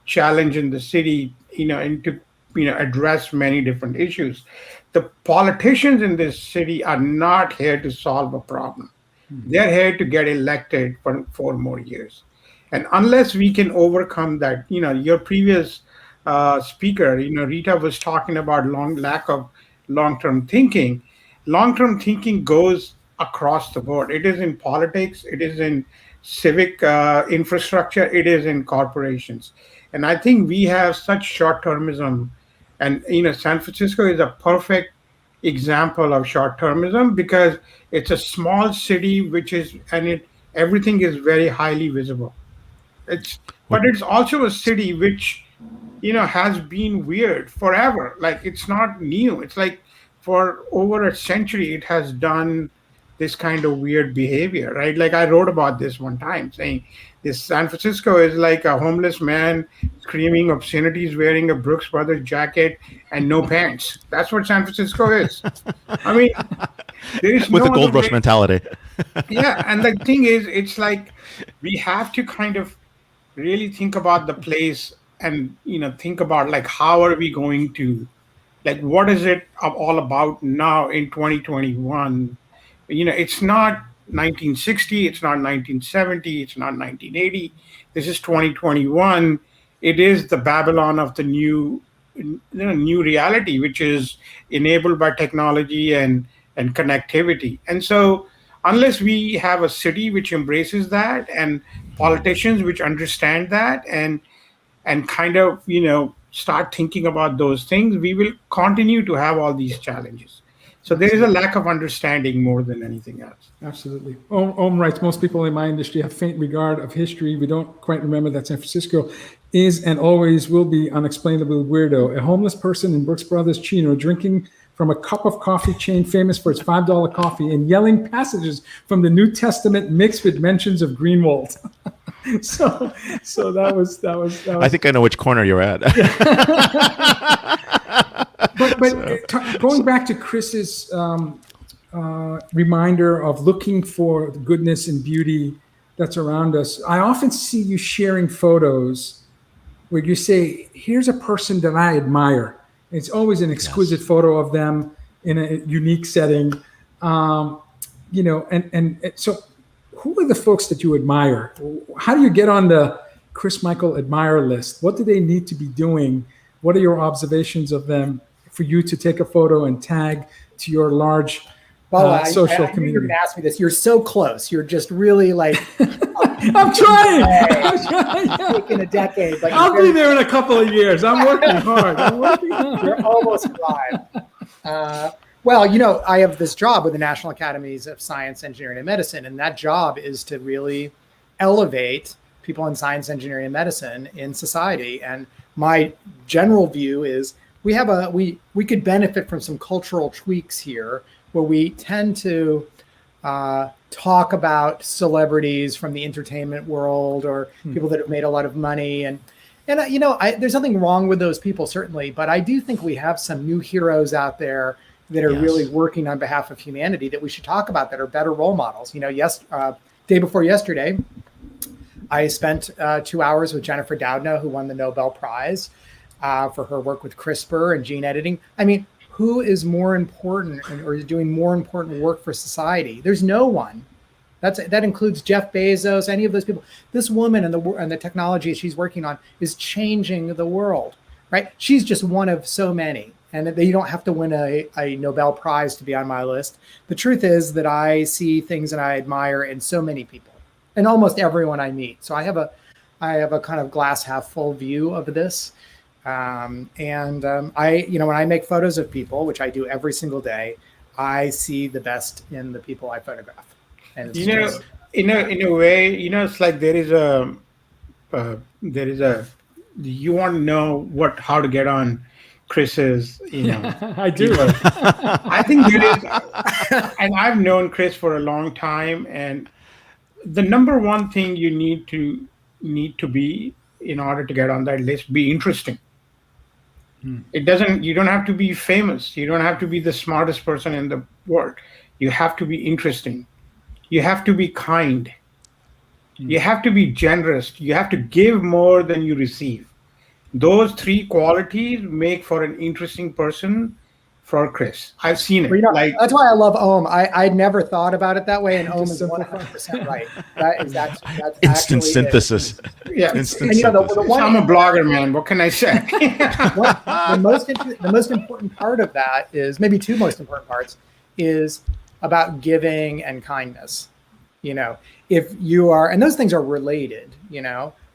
challenge in the city, and to address many different issues. The politicians in this city are not here to solve a problem. They're here to get elected for 4 more years. And unless we can overcome that, your previous speaker, Rita was talking about lack of long-term thinking. Long-term thinking goes across the board. It is in politics, it is in civic infrastructure, it is in corporations. And I think we have such short-termism, and San Francisco is a perfect example of short-termism because it's a small city, everything is very highly visible. But it's also a city which has been weird forever. Like, it's not new. It's like for over a century it has done this kind of weird behavior, right? Like, I wrote about this one time saying this San Francisco is like a homeless man screaming obscenities wearing a Brooks Brothers jacket and no pants. That's what San Francisco is. I mean, there is With no a gold other rush way. mentality. Yeah, and the thing is, it's like we have to kind of really think about the place and think about, like, how are we going to, like, what is it all about now in 2021? It's not 1960, it's not 1970, it's not 1980. This is 2021. It is the Babylon of the new reality, which is enabled by technology and connectivity. And so unless we have a city which embraces that, and politicians which understand that, and and kind of, start thinking about those things, we will continue to have all these challenges. So there is a lack of understanding more than anything else. Absolutely. Om writes, most people in my industry have faint regard of history. We don't quite remember that San Francisco is and always will be unexplainably weirdo. A homeless person in Brooks Brothers Chino drinking from a cup of coffee chain famous for its $5 coffee and yelling passages from the New Testament mixed with mentions of Greenwald. So that was. I think I know which corner you're at. But going back to Chris's reminder of looking for the goodness and beauty that's around us, I often see you sharing photos where you say, "Here's a person that I admire." It's always an exquisite photo of them in a unique setting, and so. Who are the folks that you admire? How do you get on the Chris Michel admire list? What do they need to be doing? What are your observations of them for you to take a photo and tag to your large social community? You're going to ask me this. You're so close. You're just really like. I'm trying. Taking a decade. Like I'll be there in a couple of years. I'm working hard. You're almost arrived. Well, I have this job with the National Academies of Science, Engineering, and Medicine, and that job is to really elevate people in science, engineering, and medicine in society. And my general view is we could benefit from some cultural tweaks here, where we tend to talk about celebrities from the entertainment world or people that have made a lot of money, and there's nothing wrong with those people, certainly, but I do think we have some new heroes out there that are really working on behalf of humanity that we should talk about, that are better role models. Day before yesterday, I spent 2 hours with Jennifer Doudna, who won the Nobel Prize for her work with CRISPR and gene editing. I mean, who is more important or is doing more important work for society? There's no one. That includes Jeff Bezos, any of those people. This woman and the technology she's working on is changing the world, right? She's just one of so many. And you don't have to win a Nobel Prize to be on my list. The truth is that I see things that I admire in so many people, and almost everyone I meet. So I have a kind of glass half full view of this. When I make photos of people, which I do every single day, I see the best in the people I photograph. And in a way, it's like there is a you want to know how to get on Chris's, I do. I think there is, and I've known Chris for a long time, and the number one thing you need to be in order to get on that list, be interesting. You don't have to be famous. You don't have to be the smartest person in the world. You have to be interesting. You have to be kind. You have to be generous. You have to give more than you receive. Those three qualities make for an interesting person for Chris. I've seen it. Well, that's why I love Om. I'd never thought about it that way, and Om is 100% right. That's instant synthesis. Yeah, instant synthesis. I'm a blogger, man. What can I say? The most important part of that is, maybe two most important parts, is about giving and kindness. If you are, and those things are related,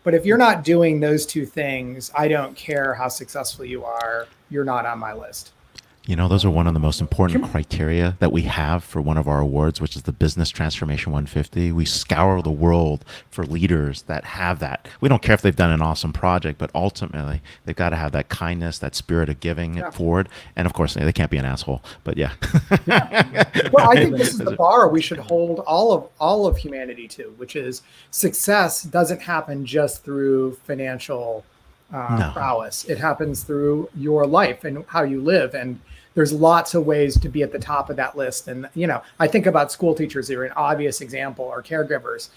but if you're not doing those two things, I don't care how successful you are, you're not on my list. Those are one of the most important criteria that we have for one of our awards, which is the Business Transformation 150. We scour the world for leaders that have that. We don't care if they've done an awesome project, but ultimately they've got to have that kindness, that spirit of giving it forward. And of course, they can't be an asshole, but yeah. Well, I think this is the bar we should hold all of humanity to, which is success doesn't happen just through financial prowess. It happens through your life and how you live. And there's lots of ways to be at the top of that list. And, I think about school teachers who are an obvious example, or caregivers.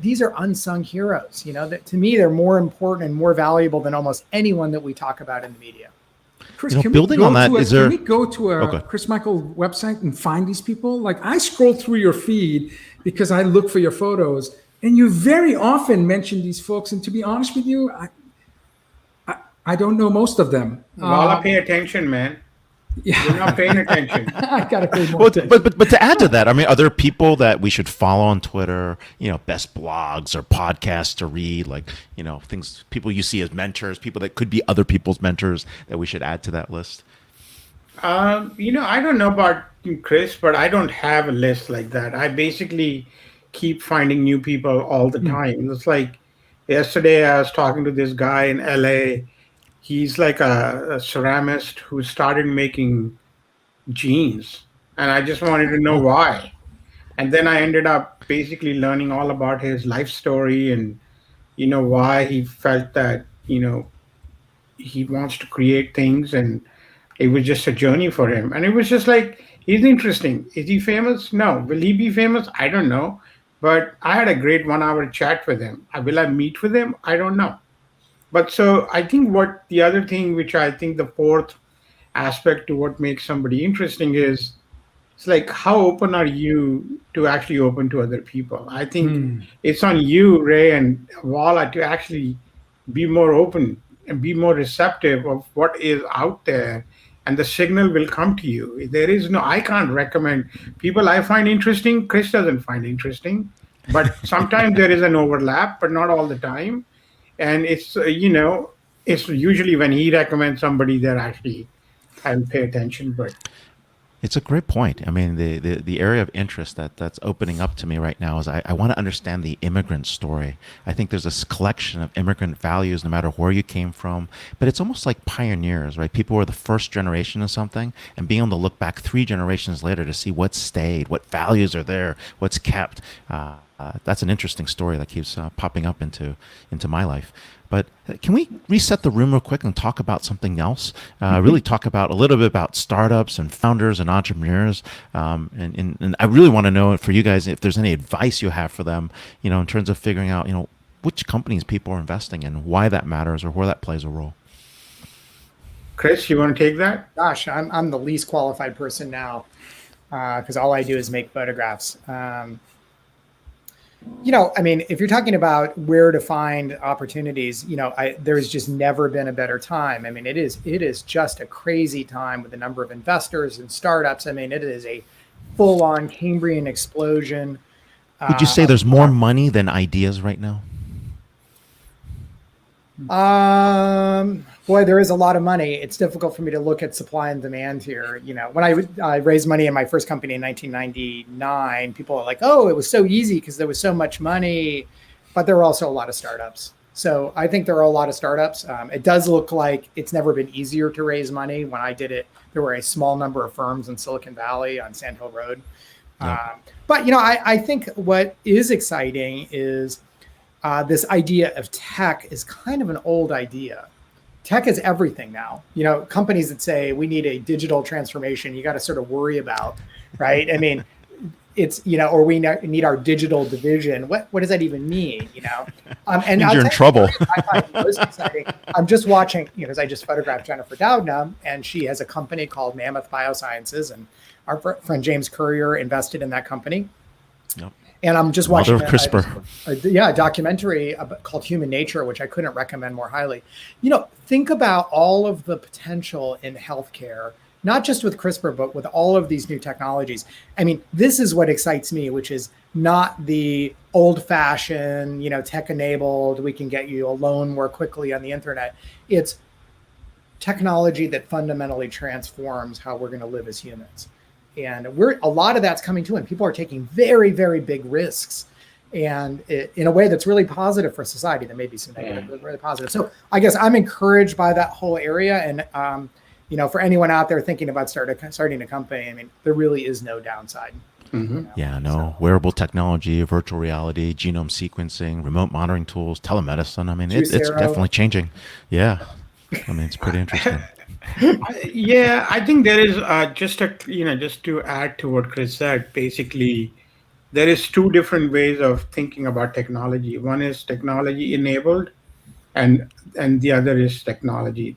These are unsung heroes, that to me, they're more important and more valuable than almost anyone that we talk about in the media. Chris, can we go to a Chris Michel website and find these people? Like, I scroll through your feed because I look for your photos, and you very often mention these folks. And to be honest with you, I don't know most of them. Vala, pay attention, man. You're not paying attention. I gotta pay more Well, attention. but to add to that, I mean, are there people that we should follow on Twitter? Best blogs or podcasts to read, like things people you see as mentors, people that could be other people's mentors that we should add to that list. I don't know about you, Chris, but I don't have a list like that. I basically keep finding new people all the time. It's like yesterday I was talking to this guy in LA. He's like a ceramist who started making jeans, and I just wanted to know why. And then I ended up basically learning all about his life story and why he felt that he wants to create things, and it was just a journey for him. And it was just like, he's interesting. Is he famous? No. Will he be famous? I don't know. But I had a great 1 hour chat with him. Will I meet with him? I don't know. But so I think what the other thing, which I think the fourth aspect to what makes somebody interesting is, it's like, how open are you to actually open to other people? I think it's on you, Ray and Vala, to actually be more open and be more receptive of what is out there, and the signal will come to you. I can't recommend people I find interesting. Chris doesn't find interesting, but sometimes there is an overlap, but not all the time. And it's usually when he recommends somebody, they're actually, I'll pay attention. But It's a great point. I mean, the area of interest that's opening up to me right now is I want to understand the immigrant story. I think there's this collection of immigrant values, no matter where you came from, but it's almost like pioneers, right? People were the first generation of something, and being able to look back 3 generations later to see what stayed, what values are there, what's kept. That's an interesting story that keeps popping up into my life. But can we reset the room real quick and talk about something else? Really talk about a little bit about startups and founders and entrepreneurs. And I really want to know for you guys if there's any advice you have for them, in terms of figuring out, which companies people are investing in, why that matters, or where that plays a role. Chris, you want to take that? Gosh, I'm the least qualified person now because all I do is make photographs. If you're talking about where to find opportunities, there's just never been a better time. It is just a crazy time with the number of investors and startups. It is a full-on Cambrian explosion. Would you say there's more money than ideas right now? Boy, there is a lot of money. It's difficult for me to look at supply and demand here. When I raised money in my first company in 1999, people are like, "Oh, it was so easy because there was so much money," but there were also a lot of startups. So I think there are a lot of startups. It does look like it's never been easier to raise money. When I did it, there were a small number of firms in Silicon Valley on Sand Hill Road. Yeah. But I think what is exciting is this idea of tech is kind of an old idea. Tech is everything now. Companies that say we need a digital transformation, you got to sort of worry about, right? It's, or we need our digital division. What does that even mean? And You're in trouble. I find most exciting. I'm just watching, because I just photographed Jennifer Doudna, and she has a company called Mammoth Biosciences, and our friend James Currier invested in that company. Yep. And I'm just watching Mother of CRISPR. a documentary called Human Nature, which I couldn't recommend more highly. Think about all of the potential in healthcare, not just with CRISPR, but with all of these new technologies. This is what excites me, which is not the old-fashioned, tech-enabled, we can get you a loan more quickly on the internet. It's technology that fundamentally transforms how we're going to live as humans. And a lot of that's coming to, and people are taking very, very big risks, and in a way that's really positive for society. There may be some negative, but really positive. So I guess I'm encouraged by that whole area. And for anyone out there thinking about starting a company, there really is no downside. Mm-hmm. Yeah, no. Wearable technology, virtual reality, genome sequencing, remote monitoring tools, telemedicine. It's definitely changing. Yeah, it's pretty interesting. Yeah, I think there is just to add to what Chris said, basically, there is 2 different ways of thinking about technology. One is technology enabled, and the other is technology.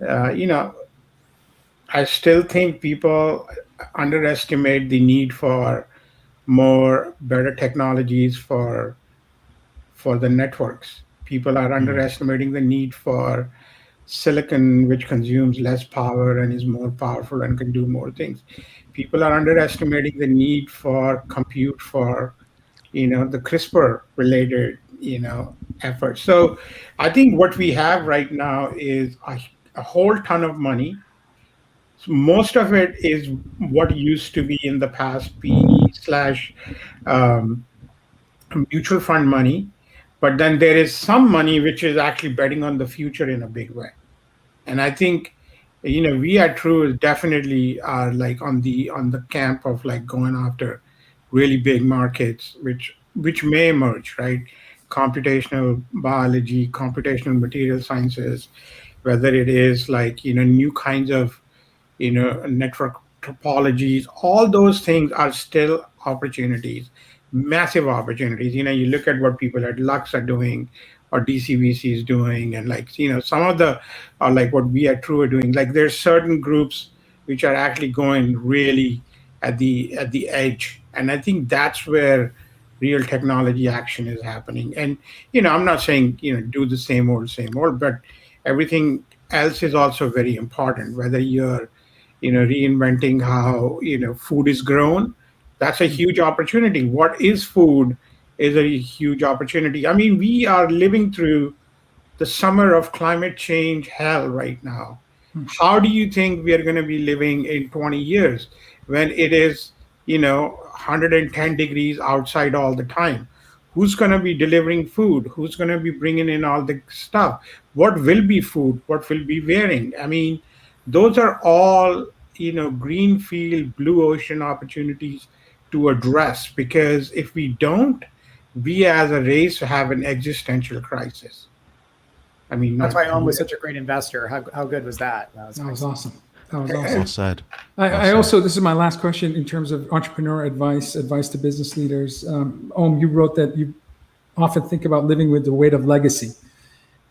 I still think people underestimate the need for better technologies for the networks. People are underestimating the need for silicon which consumes less power and is more powerful and can do more things. People are underestimating the need for compute for, the CRISPR related, efforts. So I think what we have right now is a whole ton of money. So most of it is what used to be in the past PE slash um, mutual fund money, but then there is some money which is actually betting on the future in a big way. And I think, we at True definitely are like on the camp of like going after really big markets, which may emerge, right? Computational biology, computational material sciences, whether it is like, new kinds of, network topologies, all those things are still opportunities, massive opportunities. You look at what people at Lux are doing or DCVC is doing, and like, some of the, like what we at True are doing, like there's certain groups which are actually going really at the edge. And I think that's where real technology action is happening. And, I'm not saying, do the same old, but everything else is also very important, whether you're reinventing how food is grown. That's a huge opportunity. What is food is a huge opportunity. I mean, we are living through the summer of climate change hell right now. How do you think we are going to be living in 20 years when it is 110 degrees outside all the time? Who's going to be delivering food? Who's going to be bringing in all the stuff? What will be food? What will be wearing? I mean, those are all greenfield blue ocean opportunities to address, because if we don't, we as a race have an existential crisis. I mean, That's why Om was such a great investor. How good was that? That was awesome. Well said. I also, this is my last question in terms of entrepreneur advice to business leaders. Om, you wrote that you often think about living with the weight of legacy.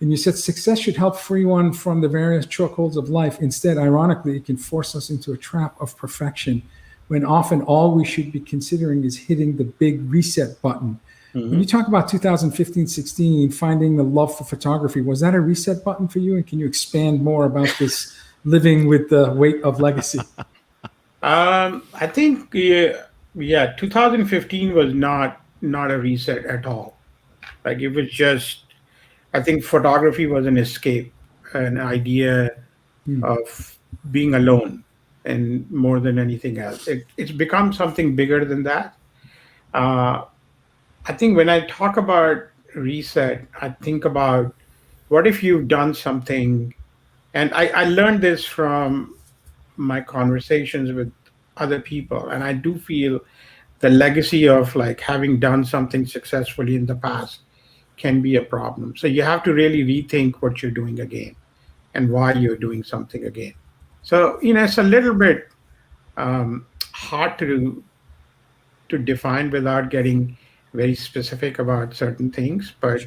And you said success should help free one from the various chokeholds of life. Instead, ironically, it can force us into a trap of perfection, when often all we should be considering is hitting the big reset button. Mm-hmm. When you talk about 2015-16, finding the love for photography, was that a reset button for you? And can you expand more about this living with the weight of legacy? I think, 2015 was not a reset at all. Like, it was just, I think photography was an escape, an idea of being alone, and more than anything else. It's become something bigger than that. I think when I talk about reset, I think about what if you've done something, and I learned this from my conversations with other people, and I do feel the legacy of like having done something successfully in the past can be a problem. So you have to really rethink what you're doing again and why you're doing something again. So, it's a little bit hard to define without getting very specific about certain things. But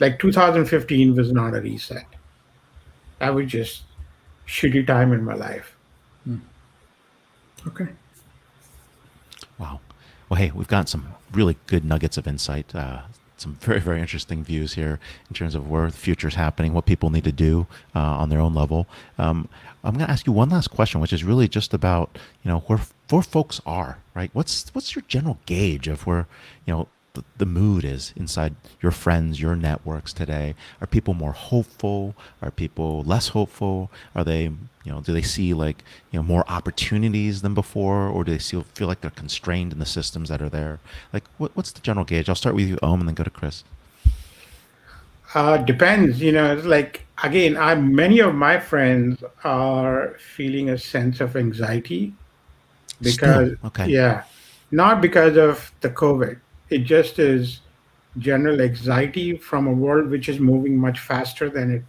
like 2015 was not a reset. That was just shitty time in my life. Okay. Wow. Well, hey, we've got some really good nuggets of insight. Some very, very interesting views here in terms of where the future is happening, what people need to do on their own level. I'm going to ask you one last question, which is really just about, where folks are, right? What's your general gauge of where, the mood is inside your friends, your networks today? Are people more hopeful? Are people less hopeful? Are they, do they see like, more opportunities than before, or do they feel like they're constrained in the systems that are there? Like, what's the general gauge? I'll start with you, Om, and then go to Chris. Depends, it's like, again, many of my friends are feeling a sense of anxiety because, not because of the COVID. It just is general anxiety from a world which is moving much faster than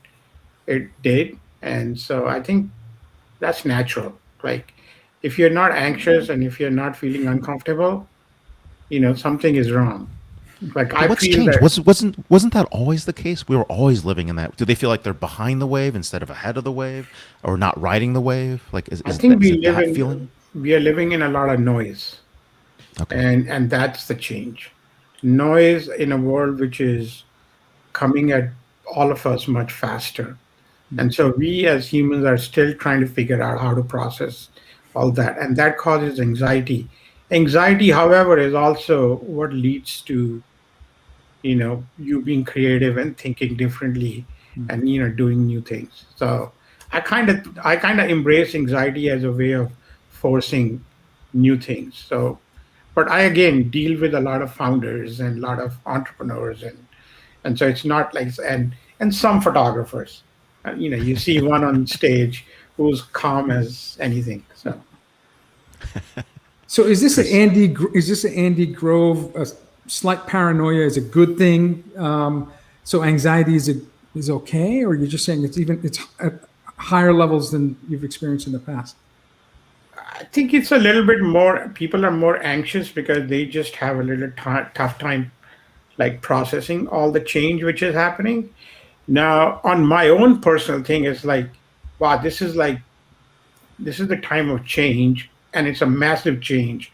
it did. And so I think that's natural. Like, if you're not anxious and if you're not feeling uncomfortable, something is wrong. Like, I what's feel changed? that Wasn't that always the case? We were always living in that. Do they feel like they're behind the wave instead of ahead of the wave, or not riding the wave? Like, I think feeling? We are living in a lot of noise. Okay. And that's the change. Noise in a world which is coming at all of us much faster. And so we as humans are still trying to figure out how to process all that. And that causes anxiety. Anxiety, however, is also what leads to, you being creative and thinking differently and, doing new things. So I kind of embrace anxiety as a way of forcing new things. So, but I again deal with a lot of founders and a lot of entrepreneurs, and so it's not like and some photographers. You see one on stage who's calm as anything. So is this an Andy Grove? A slight paranoia is a good thing. So anxiety is okay, or you're just saying it's at higher levels than you've experienced in the past? I think it's a little bit more. People are more anxious because they just have a little tough time, like processing all the change which is happening. Now, on my own personal thing, it's like, wow, this is the time of change, and it's a massive change.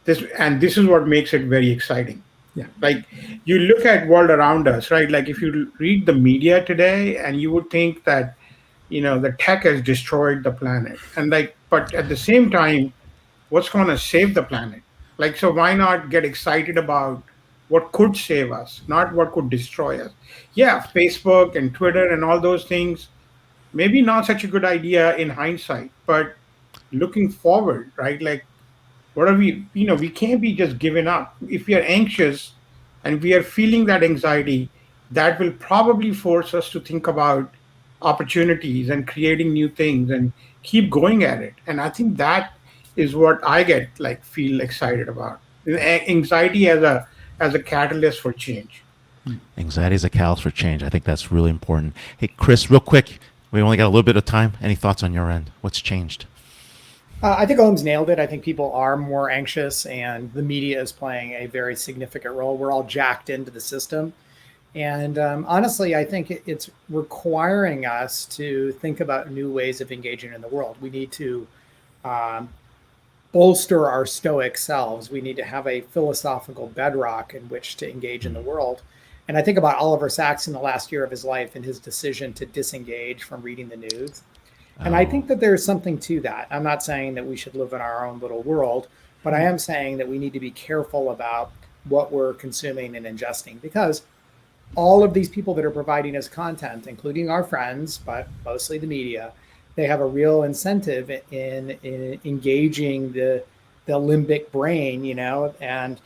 This is what makes it very exciting. Yeah. Like you look at world around us, right? Like if you read the media today, and you would think that, the tech has destroyed the planet, but at the same time, what's going to save the planet? Like, so why not get excited about what could save us, not what could destroy us? Yeah, Facebook and Twitter and all those things, maybe not such a good idea in hindsight, but looking forward, right? Like, what are we can't be just giving up. If we are anxious and we are feeling that anxiety, that will probably force us to think about opportunities and creating new things and keep going at it. And I think that is what I feel excited about. Anxiety as a catalyst for change. Anxiety is a catalyst for change. I think that's really important. Hey, Chris, real quick, we only got a little bit of time. Any thoughts on your end? What's changed? I think Ohm's nailed it. I think people are more anxious, and the media is playing a very significant role. We're all jacked into the system. And honestly, I think it's requiring us to think about new ways of engaging in the world. We need to bolster our stoic selves. We need to have a philosophical bedrock in which to engage in the world. And I think about Oliver Sacks in the last year of his life and his decision to disengage from reading the news. And I think that there's something to that. I'm not saying that we should live in our own little world, but I am saying that we need to be careful about what we're consuming and ingesting, because all of these people that are providing us content, including our friends, but mostly the media, they have a real incentive in engaging the limbic brain, and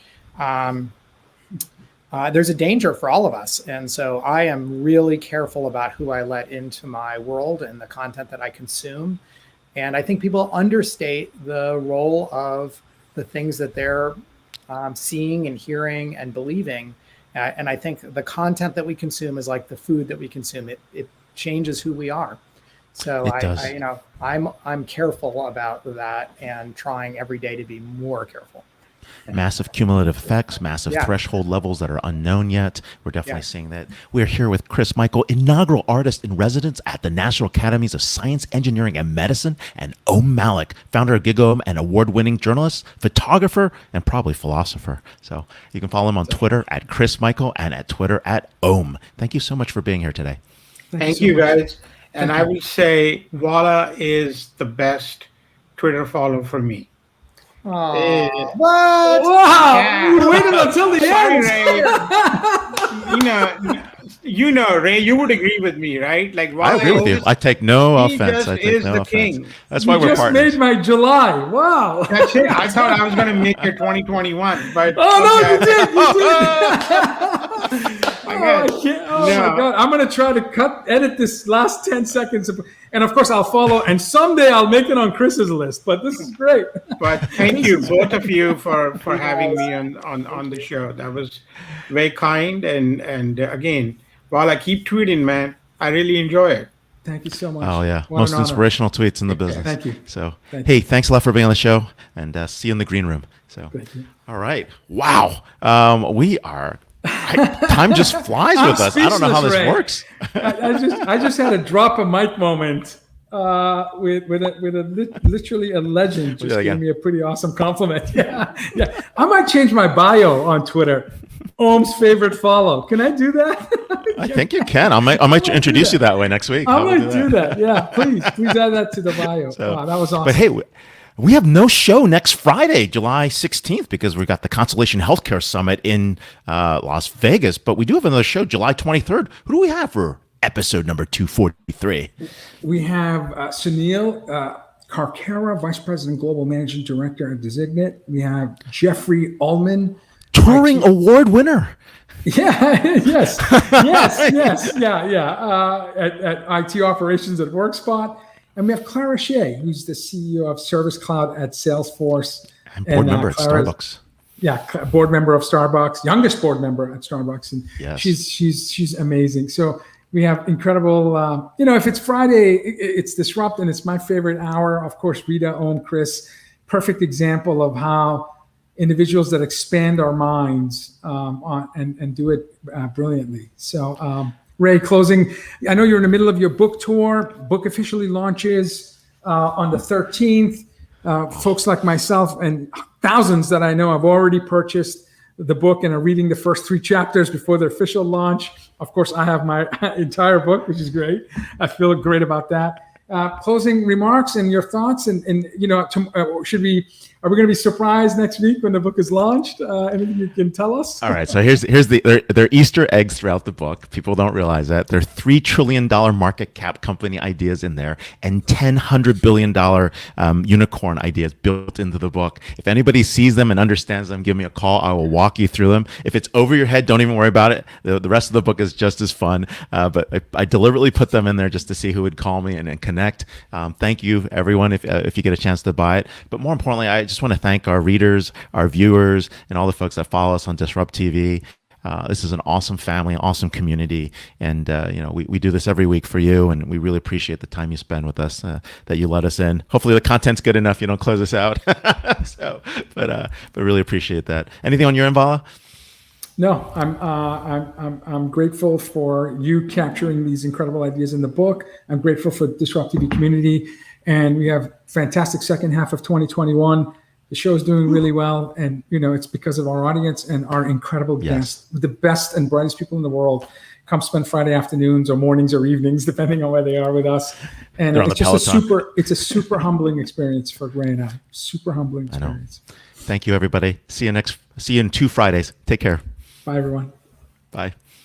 there's a danger for all of us. And so I am really careful about who I let into my world and the content that I consume. And I think people understate the role of the things that they're seeing and hearing and believing. And I think the content that we consume is like the food that we consume. It changes who we are. So I'm careful about that and trying every day to be more careful. Massive cumulative effects, massive threshold levels that are unknown yet. We're definitely seeing that. We're here with Chris Michel, inaugural artist in residence at the National Academies of Science, Engineering, and Medicine, and Malik, founder of GigaOm and award-winning journalist, photographer, and probably philosopher. So you can follow him on Twitter at Chris Michel and at Twitter at Om. Thank you so much for being here today. Thank you, guys. And I would say Vala is the best Twitter follow for me. What? Wow! Yeah. You waited until the end. Ray, Ray, you would agree with me, right? Like, I agree with you. I take no offense. I take no offense. King. That's why we're partners. You just made my July. Wow. That's it. I thought I was going to make it 2021, but you did. My God. I'm going to try to edit this last 10 seconds. And of course, I'll follow. And someday I'll make it on Chris's list. But this is great. But thank you, both of you, for having me on the show. That was very kind. And again, while I keep tweeting, man, I really enjoy it. Thank you so much. Oh, yeah. Most inspirational tweets in the business. Thank you. So, hey, thanks a lot for being on the show. And see you in the green room. So, all right. Wow. We are... time just flies with us. I don't know how this works. I just had a drop a mic moment. literally a legend just Yeah, gave me a pretty awesome compliment. Yeah. I might change my bio on Twitter. Ohm's favorite follow. Can I do that? I think you can. I might introduce you that way next week. I might do that. Yeah, please add that to the bio. Wow, that was awesome. But hey, we have no show next Friday, July 16th, because we've got the Constellation Healthcare Summit in Las Vegas. But we do have another show, July 23rd. Who do we have for episode number 243? We have Sunil Karkera, Vice President, Global Managing Director at Designate. We have Jeffrey Ullman, Touring award winner. Yeah, yes, at IT operations at WorkSpot. And we have Clara Shea, who's the CEO of Service Cloud at Salesforce. And board member at Starbucks. Yeah, board member of Starbucks, youngest board member at Starbucks. And yes. she's amazing. So we have incredible, if it's Friday, it's Disrupt, and it's my favorite hour. Of course, Rita, Ohm, Chris, perfect example of how individuals that expand our minds and do it brilliantly. So, Ray, closing. I know you're in the middle of your book tour. Book officially launches on the 13th. Folks like myself and thousands that I know have already purchased the book and are reading the first 3 chapters before the official launch. Of course, I have my entire book, which is great. I feel great about that. Closing remarks and your thoughts, and are we going to be surprised next week when the book is launched? Anything you can tell us? All right. So here's there are Easter eggs throughout the book. People don't realize that there are $3 trillion market cap company ideas in there and $100 billion unicorn ideas built into the book. If anybody sees them and understands them, give me a call. I will walk you through them. If it's over your head, don't even worry about it. The rest of the book is just as fun. But I deliberately put them in there just to see who would call me and connect. Thank you, everyone, if you get a chance to buy it. But more importantly, I just want to thank our readers, our viewers, and all the folks that follow us on DisrupTV. This is an awesome family, awesome community, and we do this every week for you, and we really appreciate the time you spend with us, that you let us in. Hopefully, the content's good enough. You don't close us out. But really appreciate that. Anything on your end, Vala? No, I'm grateful for you capturing these incredible ideas in the book. I'm grateful for the DisrupTV community, and we have fantastic second half of 2021. The show is doing really well, and it's because of our audience and our incredible guests, the best and brightest people in the world. Come spend Friday afternoons or mornings or evenings, depending on where they are with us. And it's just a super humbling experience for Ray and I. Super humbling experience. Thank you, everybody. See you in 2 Fridays. Take care. Bye, everyone. Bye.